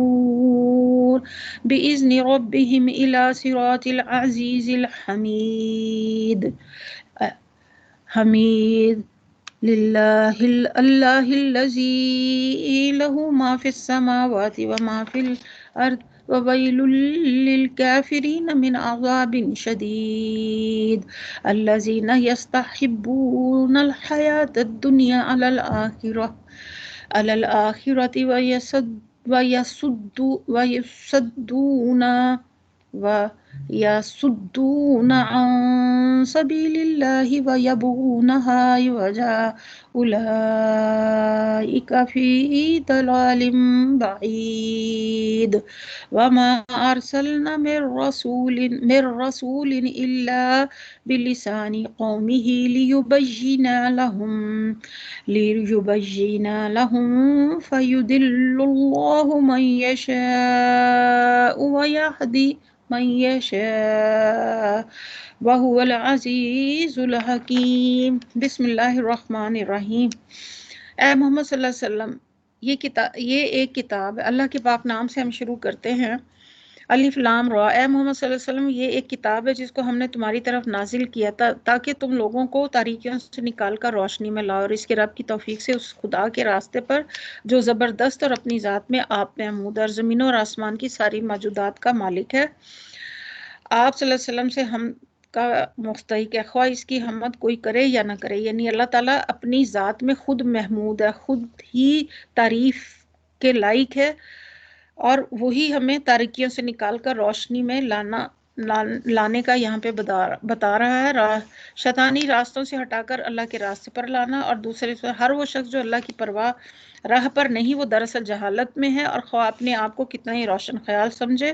S1: باذن ربهم الی صراط العزیز الحمید۔ للہ اللہ الذی لہ ما فی السماوات وما فی الارض وویل للکافرین من عذاب شدید الذین یستحبون الحیاة الدنیا علی الآخرۃ ویصدون عن سبیل اللہ ویبغونہا عوجا اولئک فی ضلال بعید وما ارسلنا من رسول الا بلسان قومہ لیبین لهم فیضل اللہ من یشاء ویہدی من یشاء وَهُوَ الْعَزِيزُ الْحَكِيمُ۔ بسم اللہ الرحمن الرحیم۔ اے محمد صلی اللہ علیہ وسلم، یہ ایک کتاب ہے، اللہ کے پاک نام سے ہم شروع کرتے ہیں۔ الف لام را، اے محمد صلی اللہ علیہ وسلم، یہ ایک کتاب ہے جس کو ہم نے تمہاری طرف نازل کیا تاکہ تم لوگوں کو تاریکیوں سے نکال کر روشنی میں لاؤ، اور اس کے رب کی توفیق سے اس خدا کے راستے پر جو زبردست اور اپنی ذات میں آپ محمود اور زمینوں اور آسمان کی ساری موجودات کا مالک ہے۔ آپ صلی اللہ علیہ وسلم سے ہم کا مستحق ہے، خواہ اس کی حمد کوئی کرے یا نہ کرے، یعنی اللہ تعالیٰ اپنی ذات میں خود محمود ہے، خود ہی تعریف کے لائق ہے، اور وہی ہمیں تاریکیوں سے نکال کر روشنی میں لانے کا یہاں پہ بتا رہا ہے، شیطانی راستوں سے ہٹا کر اللہ کے راستے پر لانا، اور دوسرے سے ہر وہ شخص جو اللہ کی پرواہ راہ پر نہیں، وہ دراصل جہالت میں ہے، اور خواہ اپنے آپ کو کتنا ہی روشن خیال سمجھے،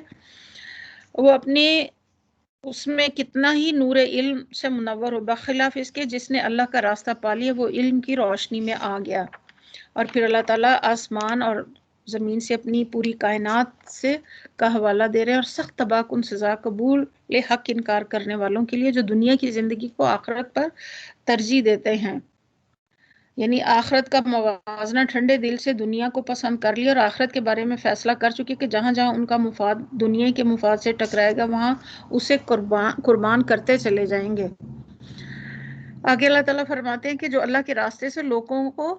S1: وہ اپنے اس میں کتنا ہی نور علم سے منور ہو، بخلاف اس کے جس نے اللہ کا راستہ پا لیا، وہ علم کی روشنی میں آ گیا۔ اور پھر اللہ تعالیٰ آسمان اور زمین سے اپنی پوری کائنات سے کا حوالہ دے رہے ہیں، اور سخت تباہ کن سزا قبول حق انکار کرنے والوں کے لیے جو دنیا کی زندگی کو آخرت پر ترجیح دیتے ہیں، یعنی آخرت کا موازنہ ٹھنڈے دل سے دنیا کو پسند کر لیا، اور آخرت کے بارے میں فیصلہ کر چکے کہ جہاں جہاں ان کا مفاد دنیا کے مفاد سے ٹکرائے گا وہاں اسے قربان کرتے چلے جائیں گے۔ آگے اللہ تعالیٰ فرماتے ہیں کہ جو اللہ کے راستے سے لوگوں کو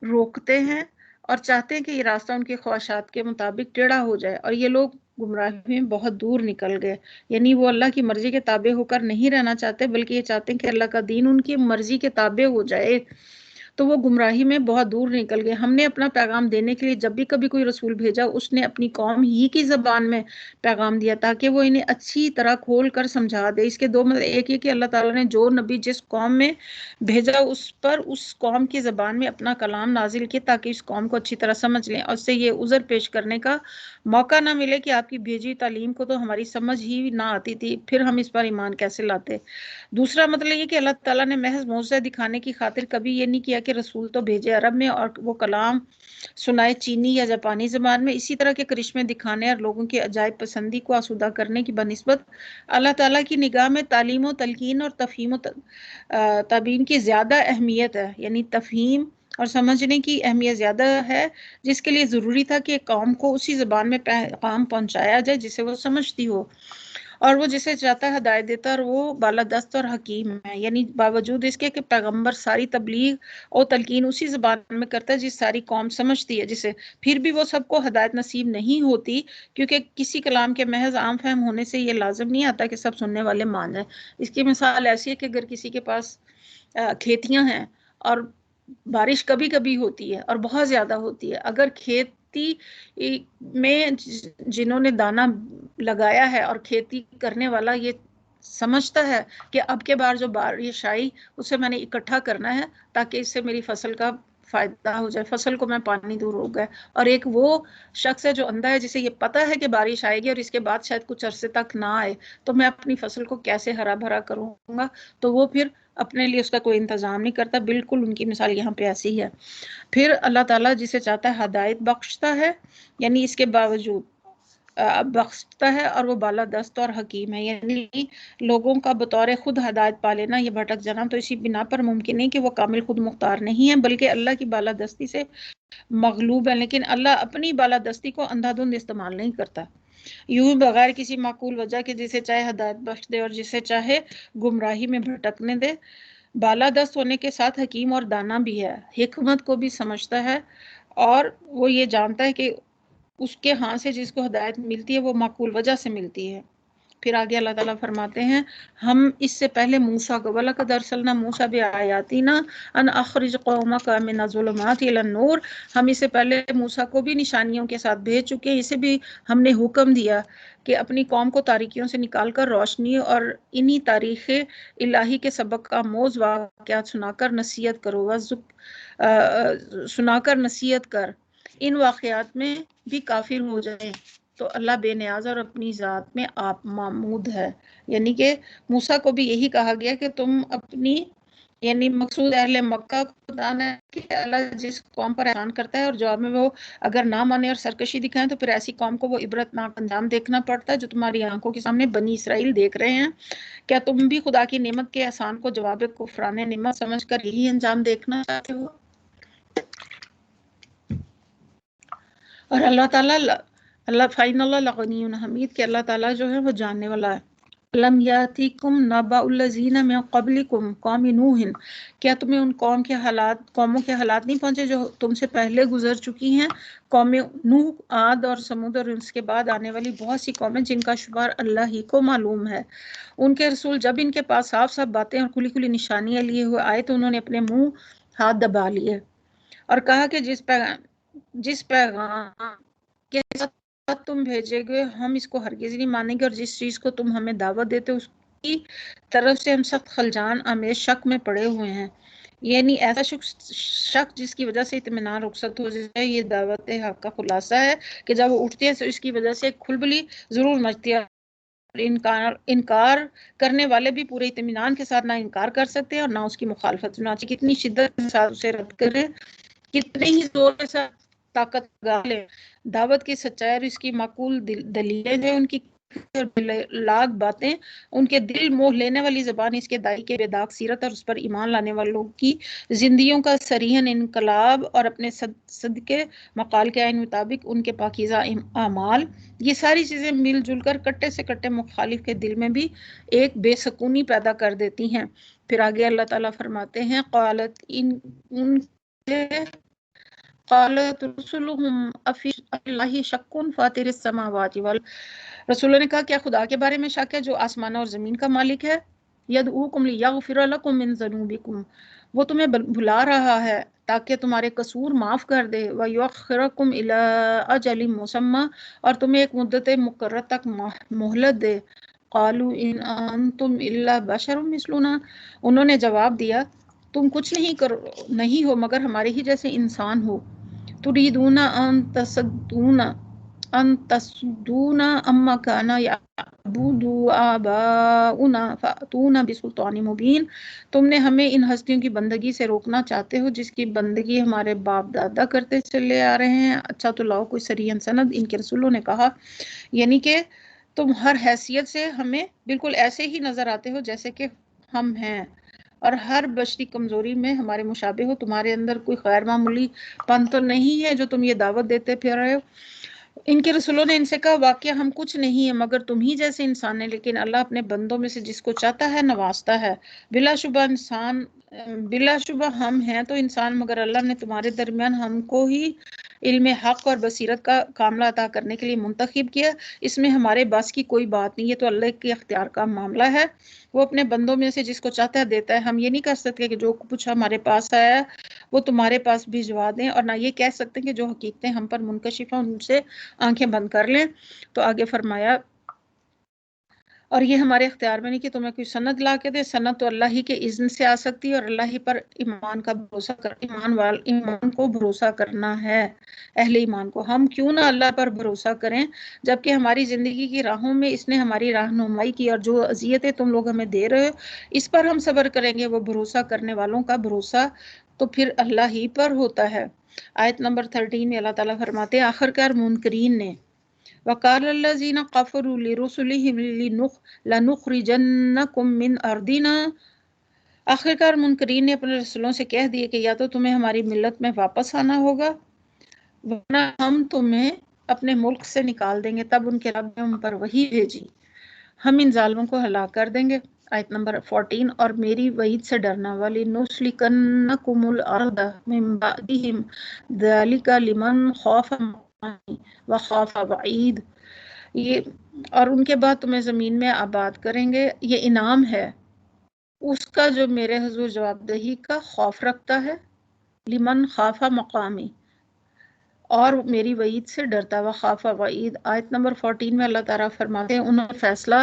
S1: روکتے ہیں اور چاہتے ہیں کہ یہ راستہ ان کی خواہشات کے مطابق ٹیڑھا ہو جائے، اور یہ لوگ گمراہی میں بہت دور نکل گئے، یعنی وہ اللہ کی مرضی کے تابع ہو کر نہیں رہنا چاہتے، بلکہ یہ چاہتے ہیں کہ اللہ کا دین ان کی مرضی کے تابع ہو جائے، تو وہ گمراہی میں بہت دور نکل گئے۔ ہم نے اپنا پیغام دینے کے لیے جب بھی کبھی کوئی رسول بھیجا، اس نے اپنی قوم ہی کی زبان میں پیغام دیا تاکہ وہ انہیں اچھی طرح کھول کر سمجھا دے۔ اس کے دو مطلب، ایک یہ کہ اللہ تعالیٰ نے جو نبی جس قوم میں بھیجا اس پر اس قوم کی زبان میں اپنا کلام نازل کیا تاکہ اس قوم کو اچھی طرح سمجھ لیں، اور اس سے یہ عذر پیش کرنے کا موقع نہ ملے کہ آپ کی بھیجی تعلیم کو تو ہماری سمجھ ہی نہ آتی تھی، پھر ہم اس پر ایمان کیسے لاتے۔ دوسرا مطلب یہ کہ اللہ تعالیٰ نے محض معجزہ دکھانے کی خاطر کبھی یہ نہیں کیا کہ رسول تو بھیجے عرب میں اور وہ کلام سنائے چینی یا جاپانی زبان میں، اسی طرح کے کرشمے دکھانے اور لوگوں کی عجائب پسندی کو آسودہ کرنے کی بنسبت اللہ تعالیٰ کی نگاہ میں تعلیم و تلقین اور تفہیم و تبیین کی زیادہ اہمیت ہے، یعنی تفہیم اور سمجھنے کی اہمیت زیادہ ہے، جس کے لیے ضروری تھا کہ قوم کو اسی زبان میں پیغام پہنچایا جائے جسے وہ سمجھتی ہو، اور وہ جسے چاہتا ہے ہدایت دیتا، اور وہ بالادست اور حکیم ہے۔ یعنی باوجود اس کے کہ پیغمبر ساری تبلیغ اور تلقین اسی زبان میں کرتا ہے جس ساری قوم سمجھتی ہے جسے، پھر بھی وہ سب کو ہدایت نصیب نہیں ہوتی، کیونکہ کسی کلام کے محض عام فہم ہونے سے یہ لازم نہیں آتا کہ سب سننے والے مان جائیں۔ اس کی مثال ایسی ہے کہ اگر کسی کے پاس کھیتیاں ہیں اور بارش کبھی کبھی ہوتی ہے اور بہت زیادہ ہوتی ہے، اگر کھیتی میں جنہوں نے دانا لگایا ہے اور کھیتی کرنے والا یہ سمجھتا ہے کہ اب کے بار جو بارش آئی اسے میں نے اکٹھا کرنا ہے تاکہ اس سے میری فصل کا فائدہ ہو جائے، فصل کو میں پانی دور ہو گئے، اور ایک وہ شخص ہے جو اندھا ہے جسے یہ پتا ہے کہ بارش آئے گی اور اس کے بعد شاید کچھ عرصے تک نہ آئے، تو میں اپنی فصل کو کیسے ہرا بھرا کروں گا، تو وہ پھر اپنے لیے اس کا کوئی انتظام نہیں کرتا۔ بالکل ان کی مثال یہاں پہ ایسی ہے۔ پھر اللہ تعالیٰ جسے چاہتا ہے ہدایت بخشتا ہے، یعنی اس کے باوجود بخشتا ہے، اور وہ بالادست اور حکیم ہے، یعنی لوگوں کا بطور خود ہدایت پا لینا، یہ بھٹک جانا تو اسی بنا پر ممکن نہیں کہ وہ کامل خود مختار نہیں ہے، بلکہ اللہ کی بالادستی سے مغلوب ہے، لیکن اللہ اپنی بالادستی کو اندھا دھند استعمال نہیں کرتا، یوں بغیر کسی معقول وجہ کے جسے چاہے ہدایت بخش دے اور جسے چاہے گمراہی میں بھٹکنے دے۔ بالادست ہونے کے ساتھ حکیم اور دانا بھی ہے، حکمت کو بھی سمجھتا ہے، اور وہ یہ جانتا ہے کہ اس کے ہاں سے جس کو ہدایت ملتی ہے وہ معقول وجہ سے ملتی ہے۔ پھر آگے اللہ تعالیٰ فرماتے ہیں ہم اس سے پہلے موسیٰ کو وَلَقَدْ أَرْسَلْنَا مُوسَىٰ بِآيَاتِنَا أَنْ أَخْرِجْ قَوْمَكَ مِنَ الظُّلُمَاتِ إِلَى النُّورِ، ہم اس سے پہلے موسیٰ کو بھی نشانیوں کے ساتھ بھیج چکے ہیں، اسے بھی ہم نے حکم دیا کہ اپنی قوم کو تاریکیوں سے نکال کر روشنی اور انہی تاریخ الہی کے سبق کا آموز واقعات سنا کر نصیحت کرو، سنا کر نصیحت کر، ان واقعات میں بھی کافر ہو جائیں تو اللہ بے نیاز اور اپنی ذات میں آپ معمود ہے۔ یعنی کہ موسیٰ کو بھی یہی کہا گیا کہ تم اپنی، یعنی مقصود اہل مکہ کو بتانا ہے کہ اللہ جس قوم پر احسان کرتا ہے اور جواب میں وہ اگر نہ مانے اور سرکشی دکھائیں تو پھر ایسی قوم کو وہ عبرتناک انجام دیکھنا پڑتا ہے جو تمہاری آنکھوں کے سامنے بنی اسرائیل دیکھ رہے ہیں۔ کیا تم بھی خدا کی نعمت کے احسان کو جواب کفران نعمت سمجھ کر یہی انجام دیکھنا چاہتے ہو؟ اور اللہ تعالیٰ فَإِنَّ اللَّهَ لَغَنِيٌّ حَمِيدٌ کہ اللہ تعالیٰ جو ہے وہ جاننے والا ہے۔ لَمْ يَأْتِكُمْ نَبَأُ الَّذِينَ مِن قَبْلِكُمْ قَوْمِ نُوحٍ، کیا تمہیں ان قوموں کے حالات نہیں پہنچے جو تم سے پہلے گزر چکی ہیں، قوم نوح، عاد اور سمود، اور اس کے بعد آنے والی بہت سی قومیں جن کا شمار اللہ ہی کو معلوم ہے۔ ان کے رسول جب ان کے پاس صاف صاف باتیں اور کھلی کھلی نشانیاں لیے ہوئے آئے تو انہوں نے اپنے منہ ہاتھ دبا لیے اور کہا کہ جس پیغام کے ساتھ تم بھیجے گئے ہم اس کو ہرگز نہیں مانیں گے، اور جس چیز کو تم ہمیں دعوت دیتے اس کی طرف سے ہم سخت خلجان آمیز شک میں پڑے ہوئے ہیں۔ یعنی ایسا شک جس کی وجہ سے اطمینان رخصت ہو جائے، یہ دعوت حق کا خلاصہ ہے کہ جب وہ اٹھتی ہے تو اس کی وجہ سے کھلبلی ضرور مچتی ہے، انکار کرنے والے بھی پورے اطمینان کے ساتھ نہ انکار کر سکتے اور نہ اس کی مخالفت، چنانچہ کتنی شدت کے ساتھ اسے رد کرے، کتنے ہی زور کے ساتھ طاقت لگا لے، دعوت کی سچائی اور اس کی معقول دلیلیں جو ان کی لاگ باتیں، ان کے دل موہ لینے والی زبان، اس کے دائی کے بے داغ سیرت اور اس پر ایمان لانے والوں کی زندگیوں کا صریحاً انقلاب اور اپنے صدقے مقال کے عین مطابق ان کے پاکیزہ اعمال، یہ ساری چیزیں مل جل کر کٹے سے کٹے مخالف کے دل میں بھی ایک بے سکونی پیدا کر دیتی ہیں۔ پھر آگے اللہ تعالیٰ فرماتے ہیں قالت رسلهم افی اللہ شک فاطر السماوات والارض، رسولوں نے کہا کیا خدا کے بارے میں شک ہے جو آسمانوں اور زمین کا مالک ہے؟ یدعوکم لیغفر لکم من ذنوبکم، وہ تمہیں بلا رہا ہے تاکہ تمہارے قصور معاف کر دے، ویؤخرکم الی اجل مسمی، اور تمہیں ایک مدت مقرر تک مہلت دے۔ قالوا ان انتم الا بشر مثلنا، انہوں نے جواب دیا تم کچھ نہیں ہو مگر ہمارے ہی جیسے انسان ہو۔ تريدون ان تصدونا عما كان يعبد آباؤنا فأتونا بسلطان مبین، تم نے ہمیں ان ہستیوں کی بندگی سے روکنا چاہتے ہو جس کی بندگی ہمارے باپ دادا کرتے چلے آ رہے ہیں، اچھا تو لاؤ کوئی صریح سند۔ ان کے رسولوں نے کہا یعنی کہ تم ہر حیثیت سے ہمیں بالکل ایسے ہی نظر آتے ہو جیسے کہ ہم ہیں، اور ہر بشری کمزوری میں ہمارے مشابہ ہو. تمہارے اندر کوئی غیر معمولی پن تو نہیں ہے جو تم یہ دعوت دیتے پھر رہے ہو. ان کے رسولوں نے ان سے کہا واقعہ ہم کچھ نہیں ہیں مگر تم ہی جیسے انسان ہیں، لیکن اللہ اپنے بندوں میں سے جس کو چاہتا ہے نوازتا ہے. بلا شبہ ہم ہیں تو انسان، مگر اللہ نے تمہارے درمیان ہم کو ہی علم حق اور بصیرت کا کاملہ عطا کرنے کے لیے منتخب کیا. اس میں ہمارے بس کی کوئی بات نہیں، یہ تو اللہ کے اختیار کا معاملہ ہے. وہ اپنے بندوں میں سے جس کو چاہتا ہے دیتا ہے. ہم یہ نہیں کر سکتے کہ جو کچھ ہمارے پاس آیا وہ تمہارے پاس بھجوا دیں، اور نہ یہ کہہ سکتے کہ جو حقیقتیں ہم پر منکشف ہیں ان سے آنکھیں بند کر لیں. تو آگے فرمایا اور یہ ہمارے اختیار میں نہیں کہ تمہیں کوئی سند لا کے دے. سند تو اللہ ہی کے اذن سے آ سکتی ہے، اور اللہ ہی پر ایمان کو بھروسہ کرنا ہے، اہل ایمان کو. ہم کیوں نہ اللہ پر بھروسہ کریں جبکہ ہماری زندگی کی راہوں میں اس نے ہماری رہنمائی کی، اور جو اذیتیں تم لوگ ہمیں دے رہے ہو اس پر ہم صبر کریں گے. وہ بھروسہ کرنے والوں کا بھروسہ تو پھر اللہ ہی پر ہوتا ہے. آیت نمبر 13 میں اللہ تعالیٰ فرماتے ہیں آخرکار منکرین نے وَقَالَ الَّذِينَ كَفَرُوا لِرُسُلِهِمْ لَنُخْرِجَنَّكُمْ مِنْ أَرْضِنَا. آخرکار منکرین نے اپنے رسولوں سے کہہ دیے کہ یا تو تمہیں ہماری ملت میں واپس آنا ہوگا ورنہ ہم تمہیں اپنے ملک سے نکال دیں گے. تب ان کے رب نے ان پر وحی بھیجی، ہم ان ظالموں کو ہلاک کر دیں گے. آیت نمبر 14 اور میری وعید سے ڈرنا والی نُسْلِكَنَّكُمُ الْأَرْضَ مِنْ بَعْدِهِمْ ذَلِكَ لِمَنْ خَافَ مَقَامِي وَخَافَ وَعِيدِ. یہ اور ان کے بعد تمہیں زمین میں آباد کریں گے، یہ انعام ہے اس کا جو میرے حضور جواب دہی کا خوف رکھتا ہے. لمن خاف مقامی، اور میری وعید سے ڈرتا ہوا. خاف وعید. آیت نمبر 14 میں اللہ تعالیٰ فرماتے ہیں انہوں نے فیصلہ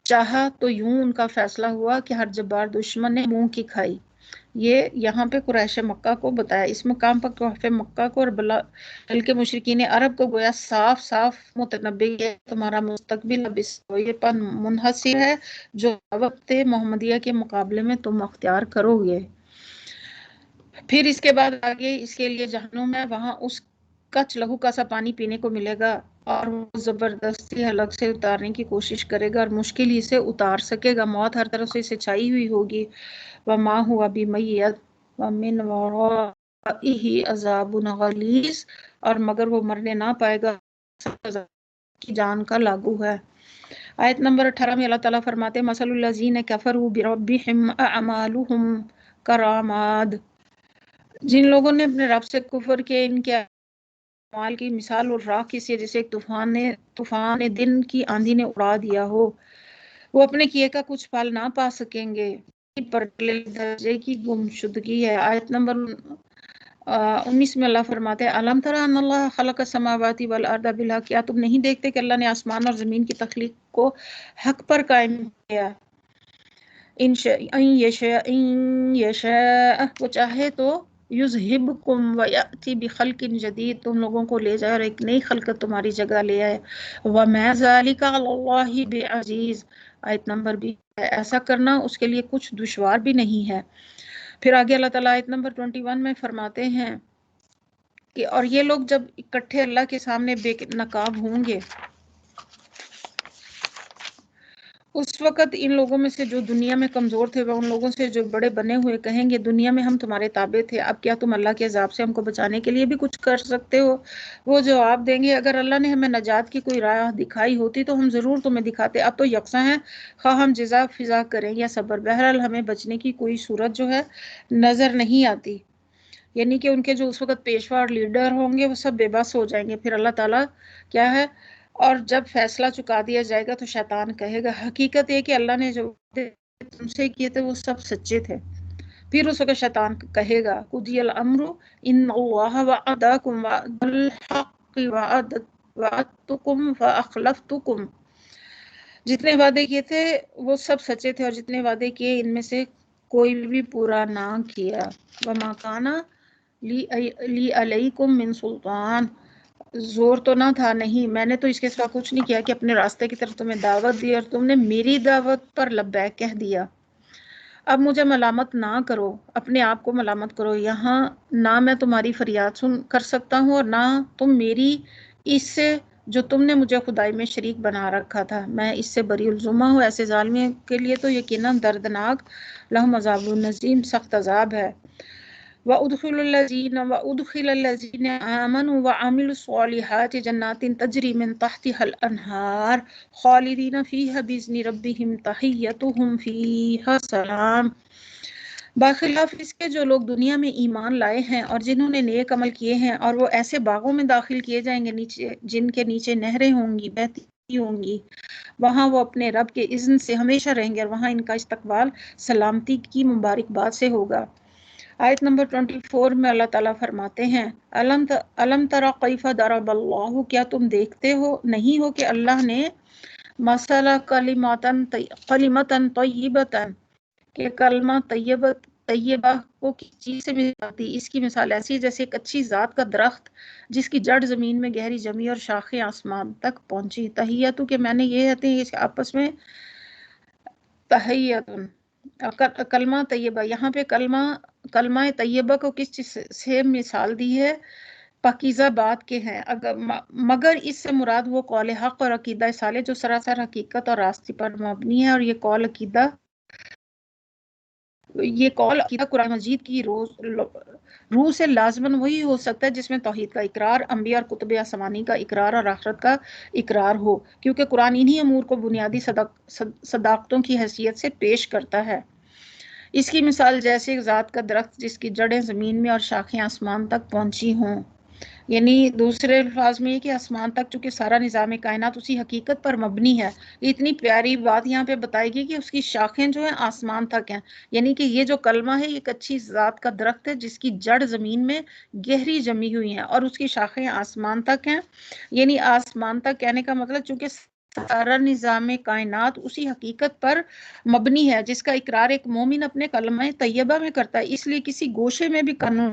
S1: چاہا تو یوں ان کا فیصلہ ہوا کہ ہر جبار دشمن نے منہ کی کھائی. یہ یہاں پہ قریش مکہ کو بتایا، اس مقام پر قریش مکہ کو اور بلکہ مشرکین عرب کو گویا صاف صاف متنبی ہے تمہارا مستقبل اب اس پر منحصر ہے جو وقت محمدیہ کے مقابلے میں تم اختیار کرو گے. پھر اس کے بعد آگے اس کے لیے جہنم ہے، وہاں اس کچ لہو کا سا پانی پینے کو ملے گا اور وہ زبردستی حلق سے اتارنے کی کوشش کرے گا اور مشکل ہی سے اتار سکے گا. موت ہر طرف سے اسے چھائی ہوئی ہوگی. وما ہوا بمیت ومن ورائہ عذاب غلیظ، اور مگر وہ مرنے نہ پائے گا کی جان کا لاگو ہے. آیت نمبر 18 میں اللہ تعالیٰ فرماتے ہیں مثل الذین کفروا بربہم اعمالہم کراماد. جن لوگوں نے اپنے رب سے کفر کیا ان کے اعمال کی مثال اور راہ کسی جسے ایک طوفان دن کی آندھی نے اڑا دیا ہو. وہ اپنے کیے کا کچھ پھل نہ پا سکیں گے، پر درجے کی گمشدگی ہے. آیت نمبر 19 میں اللہ فرماتے ہیں الم تری ان اللہ خلق السماوات والارض بالحق. کیا تم نہیں دیکھتے کہ اللہ نے آسمان اور زمین کی تخلیق کو حق پر قائم کیا. ان یشاء وہ چاہے تو یذہبکم ویأتی بخلق جدید، تم لوگوں کو لے جائے اور ایک نئی خلقت تمہاری جگہ لے آئے. وما ذلک علی اللہ بعزیز. آیت نمبر 20 ایسا کرنا اس کے لیے کچھ دشوار بھی نہیں ہے. پھر آگے اللہ تعالیٰ آیت نمبر 21 میں فرماتے ہیں کہ اور یہ لوگ جب اکٹھے اللہ کے سامنے بے نقاب ہوں گے اس وقت ان لوگوں میں سے جو دنیا میں کمزور تھے وہ ان لوگوں سے جو بڑے بنے ہوئے کہیں گے دنیا میں ہم تمہارے تابع تھے، اب کیا تم اللہ کے عذاب سے ہم کو بچانے کے لیے بھی کچھ کر سکتے ہو؟ وہ جواب دیں گے اگر اللہ نے ہمیں نجات کی کوئی راہ دکھائی ہوتی تو ہم ضرور تمہیں دکھاتے، اب تو یکساں ہیں خواہ ہم جزا فضا کریں یا صبر. بہرحال ہمیں بچنے کی کوئی صورت جو ہے نظر نہیں آتی. یعنی کہ ان کے جو اس وقت پیشوا اور لیڈر ہوں گے وہ سب بے بس ہو جائیں گے. پھر اللہ تعالیٰ کیا ہے اور جب فیصلہ چکا دیا جائے گا تو شیطان کہے گا حقیقت یہ کہ اللہ نے جو تم سے کیے تھے وہ سب سچے تھے. پھر اس وقت شیطان کہے گا قضی الامر ان اللہ وعدکم وعد الحق وعدتکم فاخلفتکم. جتنے وعدے کیے تھے وہ سب سچے تھے اور جتنے وعدے کیے ان میں سے کوئی بھی پورا نہ کیا. وما کان لی علیکم من سلطان. زور تو نہ تھا، نہیں میں نے تو اس کے سوا کچھ نہیں کیا کہ اپنے راستے کی طرف تمہیں دعوت دی اور تم نے میری دعوت پر لبیک کہہ دیا. اب مجھے ملامت نہ کرو، اپنے آپ کو ملامت کرو. یہاں نہ میں تمہاری فریاد سن کر سکتا ہوں اور نہ تم میری اس سے جو تم نے مجھے خدائی میں شریک بنا رکھا تھا، میں اس سے بری الزمہ ہوں۔ ایسے ظالموں کے لیے تو یقیناً دردناک لہم عذاب النظیم سخت عذاب ہے۔ وَأُدْخِلَ الَّذِينَ آمَنُوا وَعَمِلُوا الصَّالِحَاتِ جَنَّاتٍ تَجْرِي مِن تَحْتِهَا الْأَنْهَارُ خَالِدِينَ فِيهَا بِإِذْنِ رَبِّهِمْ تَحِيَّتُهُمْ فِيهَا سَلَامٌ۔ برخلاف اس کے جو لوگ دنیا میں ایمان لائے ہیں اور جنہوں نے نیک عمل کیے ہیں، اور وہ ایسے باغوں میں داخل کیے جائیں گے جن کے نیچے نہریں ہوں گی، بہتی ہوں گی، وہاں وہ اپنے رب کے اذن سے ہمیشہ رہیں گے، اور وہاں ان کا استقبال سلامتی کی مبارکباد سے ہوگا۔ آیت نمبر 24 میں اللہ تعالیٰ فرماتے ہیں، الم تری کیف ضرب اللہ، کیا تم دیکھتے ہو نہیں ہو کہ اللہ نے مثلا کلمۃ طیبۃ، کہ کلمہ طیبہ کو کس چیز سے مثال دی؟ اس کی مثال ایسی جیسے ایک اچھی ذات کا درخت جس کی جڑ زمین میں گہری جمی اور شاخیں آسمان تک پہنچی۔ تحیتو کہ میں نے یہ کہتے ہیں اس آپس میں تحیتن کلمہ طیبہ، یہاں پہ کلمہ طیبہ کو کس چیز سے مثال دی ہے؟ پاکیزہ بات کے ہیں، مگر اس سے مراد وہ قول حق اور عقیدہ صالح جو سراسر حقیقت اور راستے پر مبنی ہے، اور یہ قول عقیدہ قرآن مجید کی روح سے لازماً وہی ہو سکتا ہے جس میں توحید کا اقرار، انبیاء اور کتب آسمانی کا اقرار اور آخرت کا اقرار ہو، کیونکہ قرآن انہی امور کو بنیادی صداقتوں کی حیثیت سے پیش کرتا ہے۔ اس کی مثال جیسے ایک ذات کا درخت جس کی جڑیں زمین میں اور شاخیں آسمان تک پہنچی ہوں، یعنی دوسرے الفاظ میں یہ کہ آسمان تک چونکہ سارا نظام کائنات اسی حقیقت پر مبنی ہے، اتنی پیاری بات یہاں پہ بتائی گئی کہ اس کی شاخیں جو ہیں آسمان تک ہیں، یعنی کہ یہ جو کلمہ ہے ایک اچھی ذات کا درخت ہے جس کی جڑ زمین میں گہری جمی ہوئی ہیں اور اس کی شاخیں آسمان تک ہیں، یعنی آسمان تک کہنے کا مطلب چونکہ سارا نظام کائنات اسی حقیقت پر مبنی ہے جس کا اقرار ایک مومن اپنے کلمہ طیبہ میں کرتا ہے، اس لیے کسی گوشے میں بھی قانون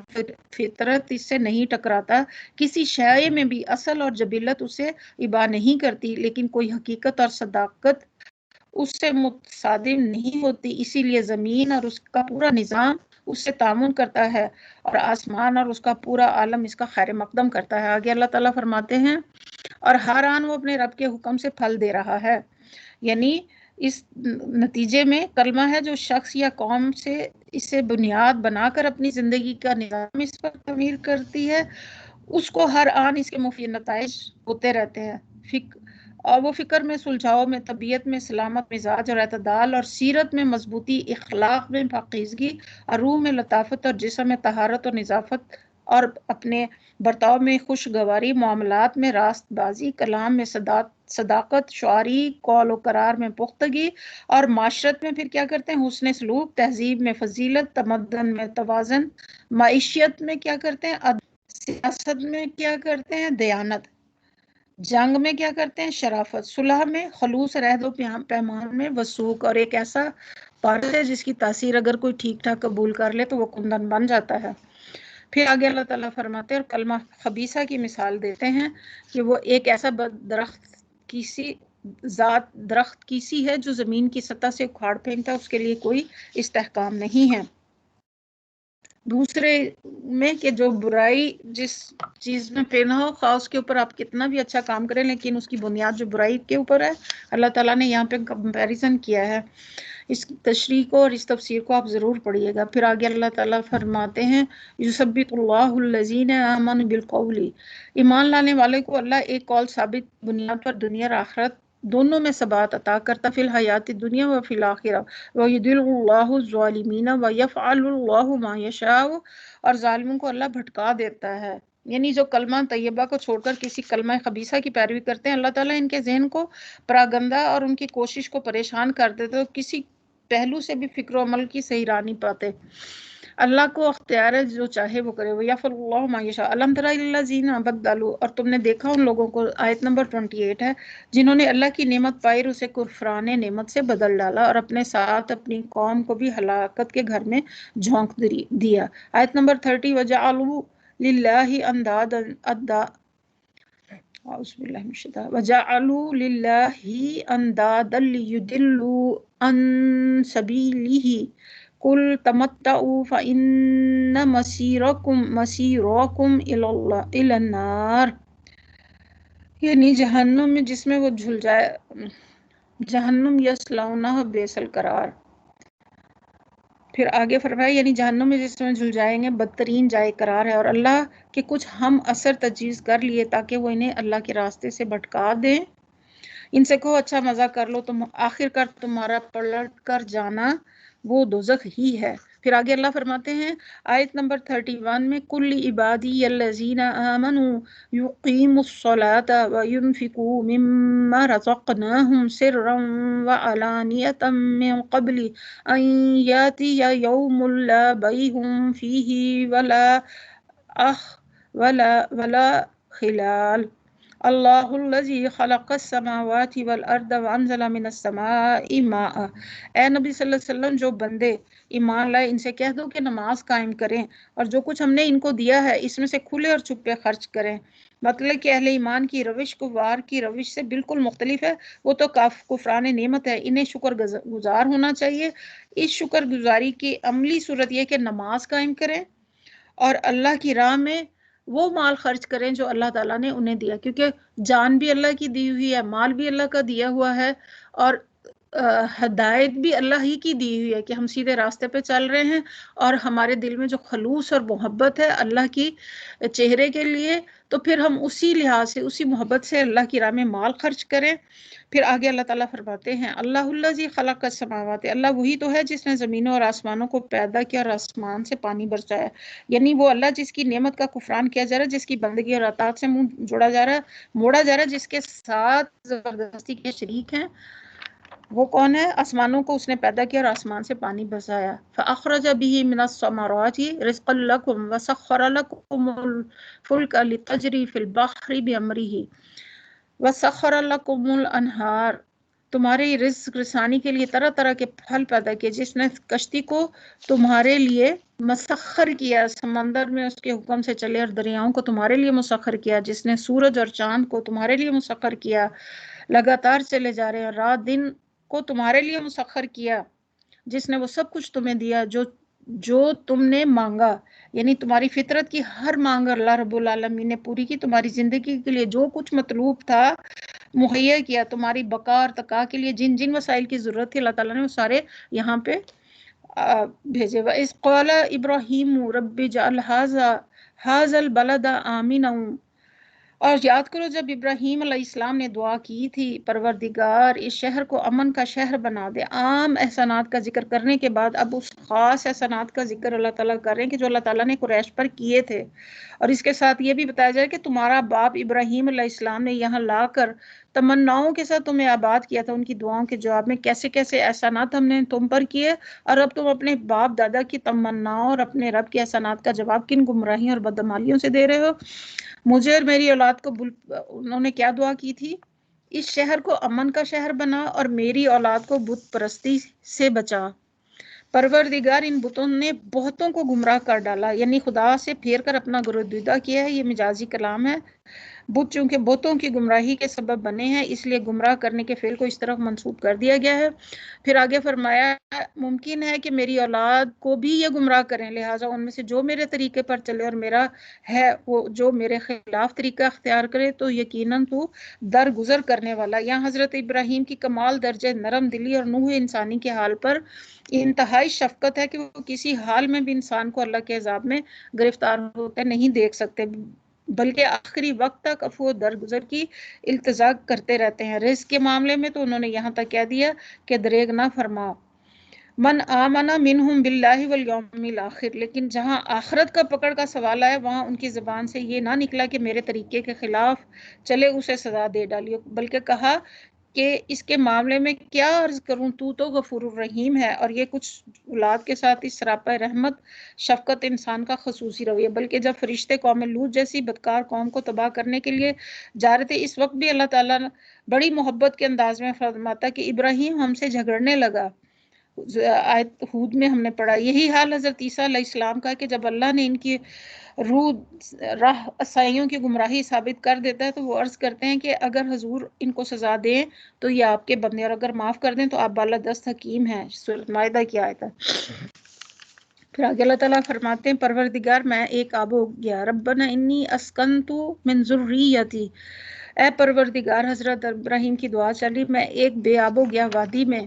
S1: فطرت اس سے نہیں ٹکراتا، کسی شے میں بھی اصل اور جبلت اسے ابا نہیں کرتی، لیکن کوئی حقیقت اور صداقت اس سے متصادم نہیں ہوتی، اسی لیے زمین اور اس کا پورا نظام اس سے تعاون کرتا ہے، اور آسمان اور اس کا پورا عالم اس کا خیر مقدم کرتا ہے۔ آگے اللہ تعالیٰ فرماتے ہیں، اور ہر آن وہ اپنے رب کے حکم سے پھل دے رہا ہے، یعنی اس نتیجے میں کلمہ ہے جو شخص یا قوم سے اسے بنیاد بنا کر اپنی زندگی کا نظام اس پر تعمیر کرتی ہے، اس کو ہر آن اس کے مفید نتائج ہوتے رہتے ہیں، اور وہ فکر میں سلجھاؤ میں، طبیعت میں سلامت مزاج اور اعتدال، اور سیرت میں مضبوطی، اخلاق میں پاکیزگی، اور روح میں لطافت، اور جسم میں طہارت اور نظافت، اور اپنے برتاؤ میں خوشگواری، معاملات میں راست بازی، کلام میں صداقت، شعاری قول و قرار میں پختگی، اور معاشرت میں پھر کیا کرتے ہیں؟ حسن سلوک، تہذیب میں فضیلت، تمدن میں توازن، معیشت میں کیا کرتے ہیں؟ سیاست میں کیا کرتے ہیں؟ دیانت، جنگ میں کیا کرتے ہیں؟ شرافت، صلح میں خلوص، عہد و پیمان میں وثوق، اور ایک ایسا پارٹ ہے جس کی تاثیر اگر کوئی ٹھیک ٹھاک قبول کر لے تو وہ کندن بن جاتا ہے۔ پھر آگے اللہ تعالیٰ فرماتے ہیں اور کلمہ خبیثہ کی مثال دیتے ہیں کہ وہ ایک ایسا درخت کیسی ہے جو زمین کی سطح سے اکھاڑ پھینکتا ہے، اس کے لیے کوئی استحکام نہیں ہے۔ دوسرے میں کہ جو برائی جس چیز میں پھیلا ہو، خواہ اس کے اوپر آپ کتنا بھی اچھا کام کریں، لیکن اس کی بنیاد جو برائی کے اوپر ہے، اللہ تعالیٰ نے یہاں پہ کمپیریزن کیا ہے۔ اس تشریح کو اور اس تفسیر کو آپ ضرور پڑھیے گا۔ پھر آگے اللہ تعالیٰ فرماتے ہیں، یثبت اللہ الذین آمنوا بالقول، ایمان لانے والے کو اللہ ایک قول ثابت بنیاد پر دنیا اور آخرت دونوں میں ثبات عطا کرتا، فی الحیات دنیا و فی الآخرہ، وَيُضِلُّ اللَّهُ الظَّالِمِينَ وَيَفْعَلُ اللَّهُ مَا يَشَاءُ، اور ظالموں کو اللہ بھٹکا دیتا ہے، یعنی جو کلمہ طیبہ کو چھوڑ کر کسی کلمہ خبیثہ کی پیروی کرتے ہیں، اللہ تعالیٰ ان کے ذہن کو پراگندہ اور ان کی کوشش کو پریشان کر دیتے، تو کسی پہلو سے بھی فکر و عمل کی صحیح راہ نہیں پاتے۔ اللہ کو اختیار ہے جو چاہے وہ کرے، وَيَفْعَلُ اللَّهُ مَا يَشَاءُ الم تَرَ إِلَى الَّذِينَ بَدَّلُوا، اور تم نے دیکھا ان لوگوں کو، آیت نمبر 28 ہے، جنہوں نے اللہ کی نعمت پائی اور اسے کفران نعمت سے بدل ڈالا، اور اپنے ساتھ اپنی قوم کو بھی ہلاکت کے گھر میں جھونک دیا۔ آیت نمبر 30 وَجَعَلُوا لِلَّهِ أَنْدَادًا وَجَعَلُوا لِلَّهِ أَنْدَادًا لِيُضِلُّوا عَنْ سَبِيلِهِ قُلْ تَمَتَّعُوا فَإِنَّ مَصِيرَكُمْ إِلَى النَّارِ۔ یعنی جہنم میں جس میں وہ جھل جائے، جہنم یصلونہ بیسل قرار. پھر آگے فرمایا یعنی جہنم میں جس میں جھل جائیں گے بدترین جائے قرار ہے، اور اللہ کے کچھ ہم اثر تجویز کر لیے تاکہ وہ انہیں اللہ کے راستے سے بھٹکا دیں. ان سے کہو اچھا مزہ کر لو، تم آخر کار تمہارا پلٹ کر جانا وہ دوزخ ہی ہے. پھر آگے اللہ فرماتے ہیں آیت نمبر 31 میں کل عبادی الذین آمنوا یقیموا الصلاۃ وینفقوا مما رزقناہم سرا وعلانیۃ من قبل ان یاتی یوم لا بیع فیہ ولا خلال. اللہ الذی خلق السماوات والارض وانزل من السماء ماء. اے نبی صلی اللہ علیہ وسلم جو بندے ایمان لائے ان سے کہہ دو کہ نماز قائم کریں اور جو کچھ ہم نے ان کو دیا ہے اس میں سے کھلے اور چھپے خرچ کریں. مطلب کہ اہل ایمان کی روش کفار کی روش سے بالکل مختلف ہے. وہ تو کفران نعمت ہے، انہیں شکر گزار ہونا چاہیے. اس شکر گزاری کی عملی صورت یہ کہ نماز قائم کریں اور اللہ کی راہ میں وہ مال خرچ کریں جو اللہ تعالیٰ نے انہیں دیا، کیونکہ جان بھی اللہ کی دی ہوئی ہے، مال بھی اللہ کا دیا ہوا ہے، اور ہدایت بھی اللہ ہی کی دی ہوئی ہے کہ ہم سیدھے راستے پہ چل رہے ہیں. اور ہمارے دل میں جو خلوص اور محبت ہے اللہ کی چہرے کے لیے، تو پھر ہم اسی لحاظ سے اسی محبت سے اللہ کی راہ میں مال خرچ کریں. پھر آگے اللہ تعالیٰ فرماتے ہیں اللہ الذی خلق السماوات، اللہ وہی تو ہے جس نے زمینوں اور آسمانوں کو پیدا کیا اور آسمان سے پانی برسایا. یعنی وہ اللہ جس کی نعمت کا کفران کیا جا رہا ہے، جس کی بندگی اور اطاعت سے منہ جوڑا جا رہا ہے، موڑا جا رہا ہے، جس کے ساتھ زبردستی کے شریک ہیں، وہ کون ہے؟ آسمانوں کو اس نے پیدا کیا اور آسمان سے پانی برسایا. فأخرج به من الثمرات رزقا لكم وسخر لكم الفلك لتجري في البحر بأمره وسخر لكم الانہار. تمہارے رزق رسانی کے لیے طرح طرح کے پھل پیدا کیے، جس نے کشتی کو تمہارے لیے مسخر کیا، سمندر میں اس کے حکم سے چلے، اور دریاؤں کو تمہارے لیے مسخر کیا، جس نے سورج اور چاند کو تمہارے لیے مسخر کیا، لگاتار چلے جا رہے ہیں، اور رات دن کو تمہارے لیے مسخر کیا، جس نے وہ سب کچھ تمہیں دیا جو تم نے مانگا. یعنی تمہاری فطرت کی ہر مانگ اللہ رب العالمین نے پوری کی. تمہاری زندگی کے لیے جو کچھ مطلوب تھا مہیا کیا. تمہاری بقا اور تقا کے لیے جن جن وسائل کی ضرورت تھی اللہ تعالیٰ نے وہ سارے یہاں پہ بھیجے. وَإِذْ قَالَ إِبْرَاهِيمُ رَبِّ اجْعَلْ هَٰذَا الْبَلَدَ آمِنًا. اور یاد کرو جب ابراہیم علیہ السلام نے دعا کی تھی پروردگار اس شہر کو امن کا شہر بنا دے. عام احسانات کا ذکر کرنے کے بعد اب اس خاص احسانات کا ذکر اللہ تعالیٰ کر رہے ہیں کہ جو اللہ تعالیٰ نے قریش پر کیے تھے، اور اس کے ساتھ یہ بھی بتایا جائے کہ تمہارا باپ ابراہیم علیہ السلام نے یہاں لا کر تمناؤں کے ساتھ تمہیں آباد کیا تھا. ان کی دعاؤں کے جواب میں کیسے کیسے احسانات ہم نے تم پر کیے، اور اب تم اپنے باپ دادا کی تمناؤں اور اپنے رب کے احسانات کا جواب کن گمراہیوں اور بدعمالیوں سے دے رہے ہو. مجھے اور میری اولاد کو انہوں نے کیا دعا کی تھی؟ اس شہر کو امن کا شہر بنا اور میری اولاد کو بت پرستی سے بچا. پروردگار ان بتوں نے بہتوں کو گمراہ کر ڈالا، یعنی خدا سے پھیر کر اپنا گرویدہ کیا ہے. یہ مجازی کلام ہے. بت چونکہ بتوں کی گمراہی کے سبب بنے ہیں اس لیے گمراہ کرنے کے فعل کو اس طرف منسوب کر دیا گیا ہے. پھر آگے فرمایا ممکن ہے کہ میری اولاد کو بھی یہ گمراہ کریں، لہٰذا ان میں سے جو میرے طریقے پر چلے اور میرا ہے وہ جو میرے خلاف طریقہ اختیار کرے تو یقیناً تو درگزر کرنے والا. یہاں حضرت ابراہیم کی کمال درجہ نرم دلی اور نوح انسانی کے حال پر انتہائی شفقت ہے کہ وہ کسی حال میں بھی انسان کو اللہ کے عذاب میں گرفتار ہوتے نہیں دیکھ سکتے، بلکہ آخری وقت تک عفو درگزر کی التجا کرتے رہتے ہیں. رزق کے معاملے میں تو انہوں نے یہاں تک کہہ دیا کہ دریغ نہ فرما. من آمنا منہم باللہ والیوم الآخر. لیکن جہاں آخرت کا پکڑ کا سوال آیا وہاں ان کی زبان سے یہ نہ نکلا کہ میرے طریقے کے خلاف چلے اسے سزا دے ڈالی، بلکہ کہا کہ اس کے معاملے میں کیا عرض کروں، تو غفور الرحیم ہے. اور یہ کچھ اولاد کے ساتھ اس سراپا رحمت شفقت انسان کا خصوصی رویہ. بلکہ جب فرشتے قوم لوط جیسی بدکار قوم کو تباہ کرنے کے لیے جا رہے تھے اس وقت بھی اللہ تعالیٰ بڑی محبت کے انداز میں فرماتا کہ ابراہیم ہم سے جھگڑنے لگا. آیت ہود میں ہم نے پڑھا. یہی حال حضرت عیسیٰ علیہ السلام کا کہ جب اللہ نے ان کی روح راہ عیسائیوں کی گمراہی ثابت کر دیتا ہے تو وہ عرض کرتے ہیں کہ اگر حضور ان کو سزا دیں تو یہ آپ کے بندے، اور اگر معاف کر دیں تو آپ بالادست حکیم ہیں. سورۃ مائدہ کی آیت ہے. پھر آگے اللہ تعالیٰ فرماتے ہیں پروردگار میں ایک آب ہو گیا. ربنا انی اسکنت من ذریتی، اے پروردگار، حضرت ابراہیم کی دعا چلی، میں ایک بے آب و گیا وادی میں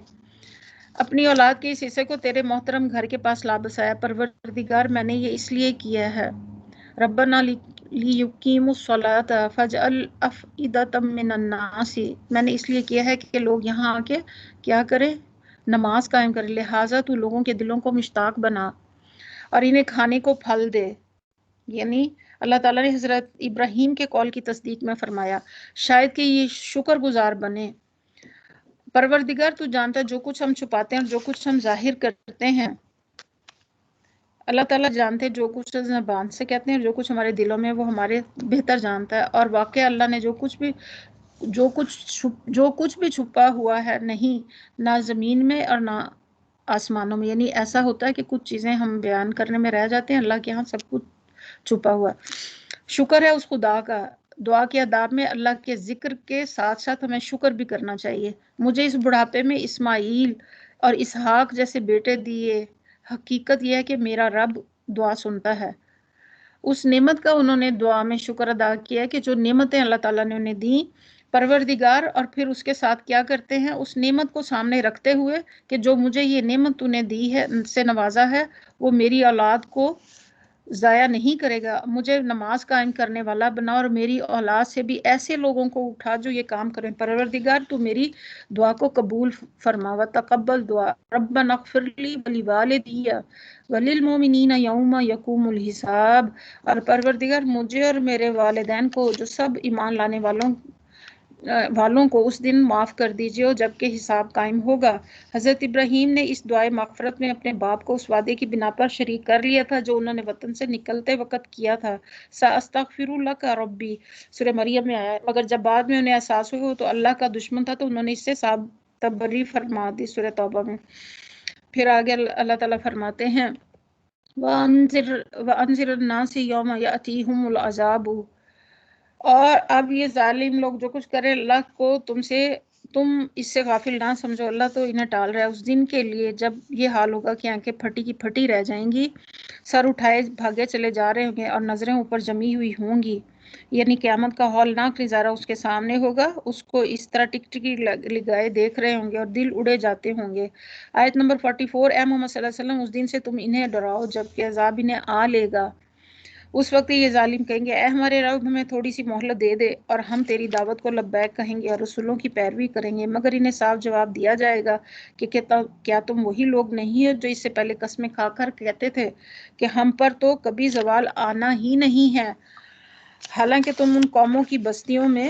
S1: اپنی اولاد کے اس حصے کو تیرے محترم گھر کے پاس لا بسایا۔ پروردگار، میں نے یہ اس لیے کیا ہے، ربنا لیقیموا الصلاۃ فاجعل افئدۃ من الناس، میں نے اس لیے کیا ہے کہ لوگ یہاں آ کے کیا کریں، نماز قائم کریں، لہٰذا تو لوگوں کے دلوں کو مشتاق بنا اور انہیں کھانے کو پھل دے۔ یعنی اللہ تعالیٰ نے حضرت ابراہیم کے قول کی تصدیق میں فرمایا شاید کہ یہ شکر گزار بنے۔ پروردگار تو جانتا ہے جو کچھ ہم چھپاتے ہیں اور جو کچھ ہم ظاہر کرتے ہیں، اللہ تعالیٰ جانتے ہیں جو کچھ زبان سے کہتے ہیں اور جو کچھ ہمارے دلوں میں، وہ ہمارے بہتر جانتا ہے۔ اور واقعہ اللہ نے جو کچھ بھی چھپا ہوا ہے، نہیں نہ زمین میں اور نہ آسمانوں میں، یعنی ایسا ہوتا ہے کہ کچھ چیزیں ہم بیان کرنے میں رہ جاتے ہیں، اللہ کے ہاں سب کچھ چھپا ہوا۔ شکر ہے اس خدا کا۔ دعا کے آداب میں اللہ کے ذکر کے ساتھ ساتھ ہمیں شکر بھی کرنا چاہیے۔ مجھے اس بڑھاپے میں اسماعیل اور اسحاق جیسے بیٹے دیے، حقیقت یہ ہے کہ میرا رب دعا سنتا ہے۔ اس نعمت کا انہوں نے دعا میں شکر ادا کیا کہ جو نعمتیں اللہ تعالیٰ نے انہیں دیں، پروردگار، اور پھر اس کے ساتھ کیا کرتے ہیں، اس نعمت کو سامنے رکھتے ہوئے کہ جو مجھے یہ نعمت تو نے دی ہے، سے نوازا ہے، وہ میری اولاد کو ضائع نہیں کرے گا، مجھے نماز قائم کرنے والا بنا اور میری اولاد سے بھی ایسے لوگوں کو اٹھا جو یہ کام کریں۔ پروردگار تو میری دعا کو قبول فرما، وتقبل دعا، ربنا اغفر لی ولوالدی وللمؤمنین یوم یقوم الحساب، اور پروردگار مجھے اور میرے والدین کو جو سب ایمان لانے والوں کو اس دن معاف کر دیجیے اور جب کہ حساب قائم ہوگا۔ حضرت ابراہیم نے اس دعائے مغفرت میں اپنے باپ کو اس وعدے کی بنا پر شریک کر لیا تھا جو انہوں نے وطن سے نکلتے وقت کیا تھا۔ ساستغفر لک ربی، سورہ مریم میں آیا ہے، مگر جب بعد میں انہیں احساس ہوا تو اللہ کا دشمن تھا تو انہوں نے اس سے تبری فرما دی، سورہ توبہ میں۔ پھر آگے اللہ تعالیٰ فرماتے ہیں وَأَنذِرِ النَّاسِ يَوْمَ يَأْتِيهِمُ الْعَذَابُ، اور اب یہ ظالم لوگ جو کچھ کریں، اللہ کو تم اس سے غافل نہ سمجھو، اللہ تو انہیں ٹال رہا ہے اس دن کے لیے جب یہ حال ہوگا کہ آنکھیں پھٹی کی پھٹی رہ جائیں گی، سر اٹھائے بھاگے چلے جا رہے ہوں گے اور نظریں اوپر جمی ہوئی ہوں گی، یعنی قیامت کا ہولناک نظارہ اس کے سامنے ہوگا، اس کو اس طرح ٹکٹکی لگائے دیکھ رہے ہوں گے اور دل اڑے جاتے ہوں گے۔ آیت نمبر 44، اے محمد صلی اللہ علیہ وسلم، اس دن سے تم انہیں ڈراؤ جب کہ عذاب انہیں آ لے گا۔ اس وقت یہ ظالم کہیں گے اے ہمارے رب، ہمیں تھوڑی سی مہلت دے دے اور ہم تیری دعوت کو لبیک کہیں گے اور رسولوں کی پیروی کریں گے، مگر انہیں صاف جواب دیا جائے گا کہ کیا تم وہی لوگ نہیں ہو جو اس سے پہلے قسمیں کھا کر کہتے تھے کہ ہم پر تو کبھی زوال آنا ہی نہیں ہے، حالانکہ تم ان قوموں کی بستیوں میں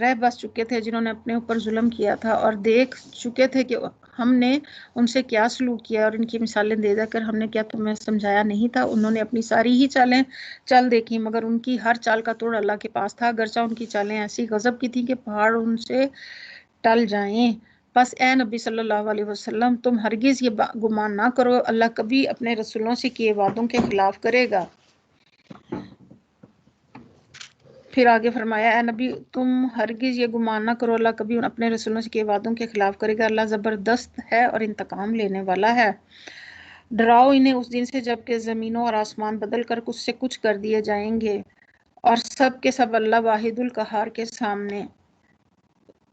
S1: رہ بس چکے تھے جنہوں نے اپنے اوپر ظلم کیا تھا، اور دیکھ چکے تھے کہ ہم نے ان سے کیا سلوک کیا اور ان کی مثالیں دے دے کر ہم نے کیا تمہیں سمجھایا نہیں تھا۔ انہوں نے اپنی ساری ہی چالیں چل دیکھی، مگر ان کی ہر چال کا توڑ اللہ کے پاس تھا، اگرچہ ان کی چالیں ایسی غضب کی تھیں کہ پہاڑ ان سے ٹل جائیں۔ بس اے نبی صلی اللہ علیہ وسلم، تم ہرگز یہ گمان نہ کرو اللہ کبھی اپنے رسولوں سے کیے وعدوں کے خلاف کرے گا۔ پھر آگے فرمایا اے نبی تم ہرگز یہ گمان نہ کرو اللہ کبھی اپنے رسولوں سے کیے وعدوں کے خلاف کرے گا، اللہ زبردست ہے اور انتقام لینے والا ہے۔ ڈراؤ انہیں اس دن سے جب کہ زمینوں اور آسمان بدل کر کچھ سے کچھ کر دیے جائیں گے اور سب کے سب اللہ واحد القہار کے سامنے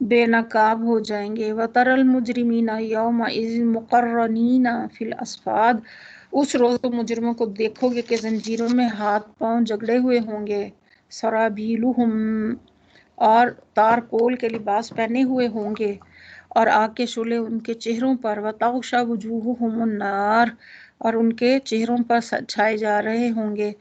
S1: بے نقاب ہو جائیں گے۔ وَتَرَى الْمُجْرِمِينَ يَوْمَئِذٍ مُقَرَّنِينَ فِي الْأَصْفَادِ، اس روز تم مجرموں کو دیکھو گے کہ زنجیروں میں ہاتھ پاؤں جگڑے ہوئے ہوں گے، سرابیلہم، اور تارکول کے لباس پہنے ہوئے ہوں گے اور آگ کے شعلے ان کے چہروں پر، وَتَغْشَى وُجُوهُهُمُ النَّارُ، اور ان کے چہروں پر چھائے جا رہے ہوں گے۔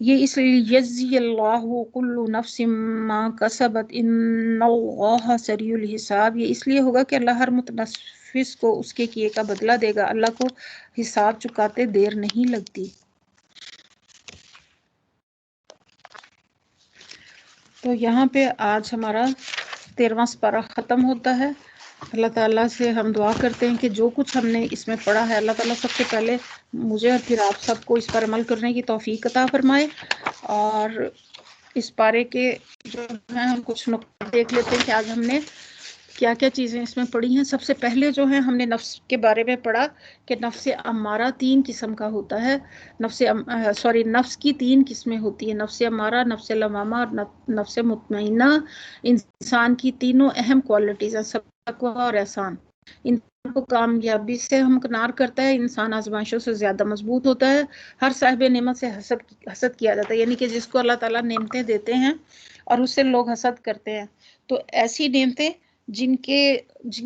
S1: یہ اس لیے یجزی اللہ کل نفس ما کسبت ان اللہ سریع الحساب، یہ اس لیے ہوگا کہ اللہ ہر متنفس کو اس کے کیے کا بدلہ دے گا، اللہ کو حساب چکاتے دیر نہیں لگتی۔ تو یہاں پہ آج ہمارا 13واں سپارہ ختم ہوتا ہے۔ اللہ تعالیٰ سے ہم دعا کرتے ہیں کہ جو کچھ ہم نے اس میں پڑھا ہے، اللہ تعالیٰ سب سے پہلے مجھے اور پھر آپ سب کو اس پر عمل کرنے کی توفیق عطا فرمائے۔ اور اس پارے کے جو ہیں ہم کچھ نقطے دیکھ لیتے ہیں کہ آج ہم نے کیا کیا چیزیں اس میں پڑھی ہیں؟ سب سے پہلے جو ہے ہم نے نفس کے بارے میں پڑھا کہ نفس امارہ 3 قسم کا ہوتا ہے. نفس کی 3 قسمیں ہوتی ہیں، نفس امارہ، نفس لوامہ اور نفس مطمئنہ. انسان کی تینوں اہم کوالٹیز ہیں، صبر، تقویٰ اور احسان. انسان کو کامیابی سے ہمکنار کرتا ہے، انسان آزمائشوں سے زیادہ مضبوط ہوتا ہے. ہر صاحب نعمت سے حسد کیا جاتا ہے، یعنی کہ جس کو اللہ تعالیٰ نعمتیں دیتے ہیں اور اس سے لوگ حسد کرتے ہیں، تو ایسی نعمتیں جن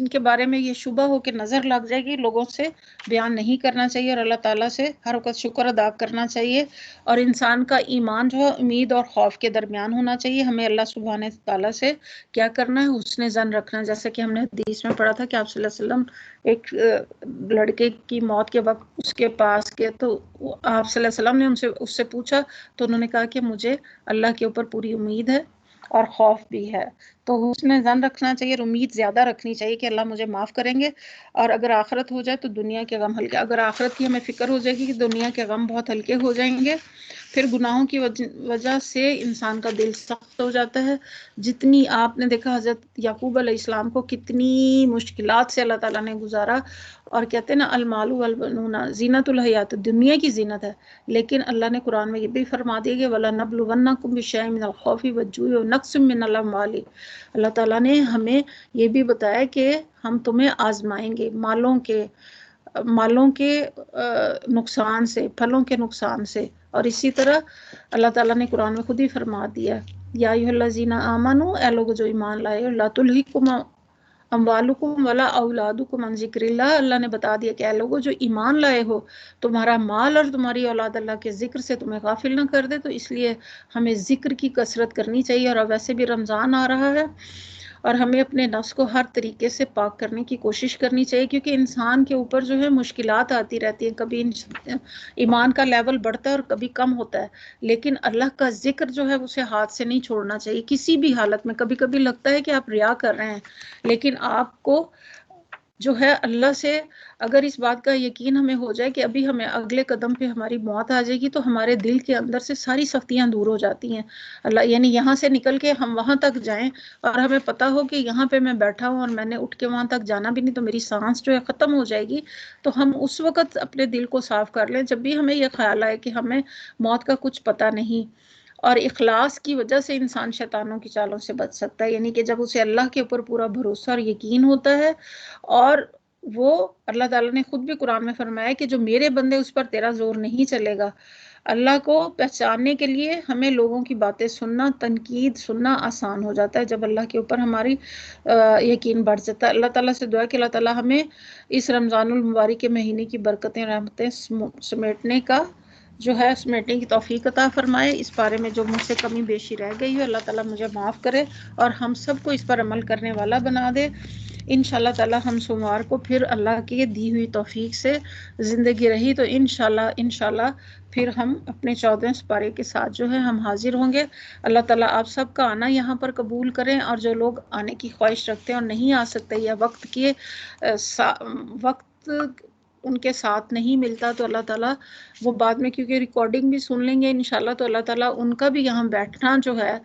S1: کے بارے میں یہ شبہ ہو کہ نظر لگ جائے گی، لوگوں سے بیان نہیں کرنا چاہیے اور اللہ تعالیٰ سے ہر وقت شکر ادا کرنا چاہیے. اور انسان کا ایمان جو ہے امید اور خوف کے درمیان ہونا چاہیے. ہمیں اللہ سبحانہ تعالیٰ سے کیا کرنا ہے؟ حسن ظن رکھنا ہے. جیسے کہ ہم نے حدیث میں پڑھا تھا کہ آپ صلی اللہ علیہ وسلم ایک لڑکے کی موت کے وقت اس کے پاس گئے، تو آپ صلی اللہ علیہ وسلم نے اس سے پوچھا، تو انہوں نے کہا کہ مجھے اللہ کے اوپر پوری امید ہے اور خوف بھی ہے. تو حسن ظن رکھنا چاہیے اور امید زیادہ رکھنی چاہیے کہ اللہ مجھے معاف کریں گے. اور اگر آخرت ہو جائے تو دنیا کے غم ہلکے، اگر آخرت کی ہمیں فکر ہو جائے گی کہ دنیا کے غم بہت ہلکے ہو جائیں گے. پھر گناہوں کی وجہ سے انسان کا دل سخت ہو جاتا ہے. جتنی آپ نے دیکھا حضرت یعقوب علیہ السلام کو کتنی مشکلات سے اللہ تعالیٰ نے گزارا، اور کہتے ہیں نا المال والبنون زینت الحیات، دنیا کی زینت ہے، لیکن اللہ نے قرآن میں یہ بھی فرما دیا کہ وَلَنَبْلُوَنَّكُمْ بِشَيْءٍ مِّنَ الْخَوْفِ وَالْجُوعِ وَنَقْصٍ مِّنَ الْأَمْوَالِ. اللہ تعالیٰ نے ہمیں یہ بھی بتایا کہ ہم تمہیں آزمائیں گے مالوں کے نقصان سے، پھلوں کے نقصان سے. اور اسی طرح اللہ تعالیٰ نے قرآن میں خود ہی فرما دیا، یا ایھا الذین آمنوا، اے لوگ جو ایمان لائے ہو، لا تلہکم اموالکم ولا اولادکم عن ذکر اللہ. اللہ نے بتا دیا کہ اے لوگوں جو ایمان لائے ہو، تمہارا مال اور تمہاری اولاد اللہ کے ذکر سے تمہیں غافل نہ کر دے. تو اس لیے ہمیں ذکر کی کثرت کرنی چاہیے. اور اب ویسے بھی رمضان آ رہا ہے اور ہمیں اپنے نفس کو ہر طریقے سے پاک کرنے کی کوشش کرنی چاہیے، کیونکہ انسان کے اوپر جو ہے مشکلات آتی رہتی ہیں. کبھی ایمان کا لیول بڑھتا ہے اور کبھی کم ہوتا ہے، لیکن اللہ کا ذکر جو ہے اسے ہاتھ سے نہیں چھوڑنا چاہیے کسی بھی حالت میں. کبھی کبھی لگتا ہے کہ آپ ریا کر رہے ہیں، لیکن آپ کو جو ہے اللہ سے اگر اس بات کا یقین ہمیں ہو جائے کہ ابھی ہمیں اگلے قدم پہ ہماری موت آ جائے گی، تو ہمارے دل کے اندر سے ساری سختیاں دور ہو جاتی ہیں. اللہ یعنی یہاں سے نکل کے ہم وہاں تک جائیں اور ہمیں پتہ ہو کہ یہاں پہ میں بیٹھا ہوں اور میں نے اٹھ کے وہاں تک جانا بھی نہیں، تو میری سانس جو ہے ختم ہو جائے گی. تو ہم اس وقت اپنے دل کو صاف کر لیں جب بھی ہمیں یہ خیال آئے کہ ہمیں موت کا کچھ پتہ نہیں. اور اخلاص کی وجہ سے انسان شیطانوں کی چالوں سے بچ سکتا ہے، یعنی کہ جب اسے اللہ کے اوپر پورا بھروسہ اور یقین ہوتا ہے. اور وہ اللہ تعالیٰ نے خود بھی قرآن میں فرمایا کہ جو میرے بندے اس پر تیرا زور نہیں چلے گا. اللہ کو پہچاننے کے لیے ہمیں لوگوں کی باتیں سننا، تنقید سننا آسان ہو جاتا ہے جب اللہ کے اوپر ہماری یقین بڑھ جاتا ہے. اللہ تعالیٰ سے دعا کہ اللہ تعالیٰ ہمیں اس رمضان المبارک کے مہینے کی برکتیں رحمتیں سمیٹنے کی توفیق عطا فرمائے. اس بارے میں جو مجھ سے کمی بیشی رہ گئی ہے اللہ تعالیٰ مجھے معاف کرے اور ہم سب کو اس پر عمل کرنے والا بنا دے. انشاءاللہ تعالیٰ ہم سوموار کو پھر اللہ کی دی ہوئی توفیق سے زندگی رہی تو انشاءاللہ پھر ہم اپنے 14 سپارے کے ساتھ جو ہے ہم حاضر ہوں گے. اللہ تعالیٰ آپ سب کا آنا یہاں پر قبول کریں، اور جو لوگ آنے کی خواہش رکھتے ہیں اور نہیں آ سکتے یا وقت ان کے ساتھ نہیں ملتا، تو اللہ تعالیٰ وہ بعد میں کیونکہ ریکارڈنگ بھی سن لیں گے انشاءاللہ، تو اللہ تعالیٰ ان کا بھی یہاں بیٹھنا جو ہے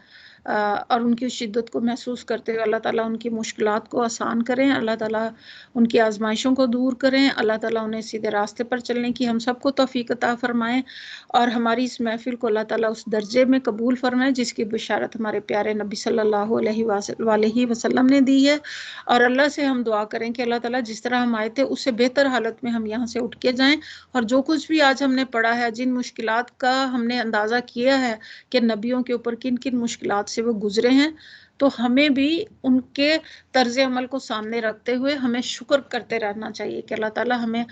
S1: اور ان کی شدت کو محسوس کرتے ہوئے اللہ تعالیٰ ان کی مشکلات کو آسان کریں، اللہ تعالیٰ ان کی آزمائشوں کو دور کریں، اللہ تعالیٰ انہیں سیدھے راستے پر چلنے کی ہم سب کو توفیق عطا فرمائیں. اور ہماری اس محفل کو اللہ تعالیٰ اس درجے میں قبول فرمائے جس کی بشارت ہمارے پیارے نبی صلی اللہ علیہ وسلم نے دی ہے. اور اللہ سے ہم دعا کریں کہ اللہ تعالیٰ جس طرح ہم آئے تھے اس سے بہتر حالت میں ہم یہاں سے اٹھ کے جائیں، اور جو کچھ بھی آج ہم نے پڑھا ہے، جن مشکلات کا ہم نے اندازہ کیا ہے کہ نبیوں کے اوپر کن کن مشکلات سے وہ گزرے ہیں، تو ہمیں بھی ان کے طرز عمل کو سامنے رکھتے ہوئے ہمیں شکر کرتے رہنا چاہیے کہ اللہ تعالیٰ ہمیں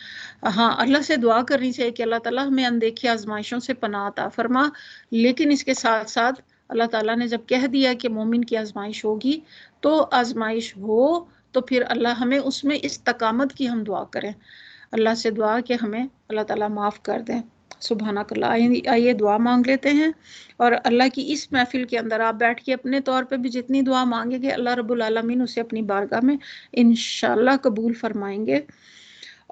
S1: اللہ سے دعا کرنی چاہیے کہ اللہ تعالیٰ ہمیں اندیکھی آزمائشوں سے پناہ عطا فرما. لیکن اس کے ساتھ ساتھ اللہ تعالیٰ نے جب کہہ دیا کہ مومن کی آزمائش ہوگی تو آزمائش ہو، تو پھر اللہ ہمیں اس میں استقامت کی ہم دعا کریں. اللہ سے دعا کہ ہمیں اللہ تعالیٰ معاف کر دیں. سبحانک اللہ. آئیے دعا مانگ لیتے ہیں، اور اللہ کی اس محفل کے اندر آپ بیٹھ کے اپنے طور پہ بھی جتنی دعا مانگیں گے اللہ رب العالمین اسے اپنی بارگاہ میں انشاءاللہ قبول فرمائیں گے.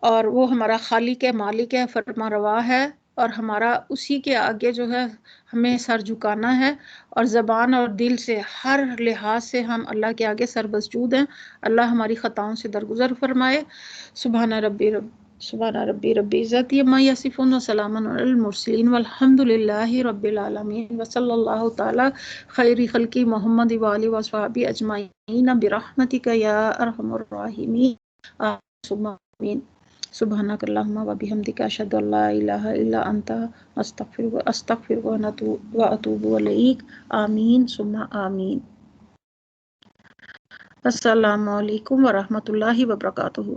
S1: اور وہ ہمارا خالق ہے، مالک ہے، فرما روا ہے، اور ہمارا اسی کے آگے جو ہے ہمیں سر جھکانا ہے، اور زبان اور دل سے ہر لحاظ سے ہم اللہ کے آگے سر مسجود ہیں. اللہ ہماری خطاؤں سے درگزر فرمائے. سبحان ربی رب عزت عما یصفون وسلام علی المرسلین والحمد للہ رب العالمین وصلی اللہ تعالی خیر خلقی محمد وآلہ وصحبہ اجمعین برحمتک یا ارحم الراحمین آمین. سبحانک اللہم و بحمدک اشہد ان لا الہ الا انت استغفرک و اتوب الیک. آمین ثم آمین. السلام علیکم ورحمۃ اللہ وبرکاتہ.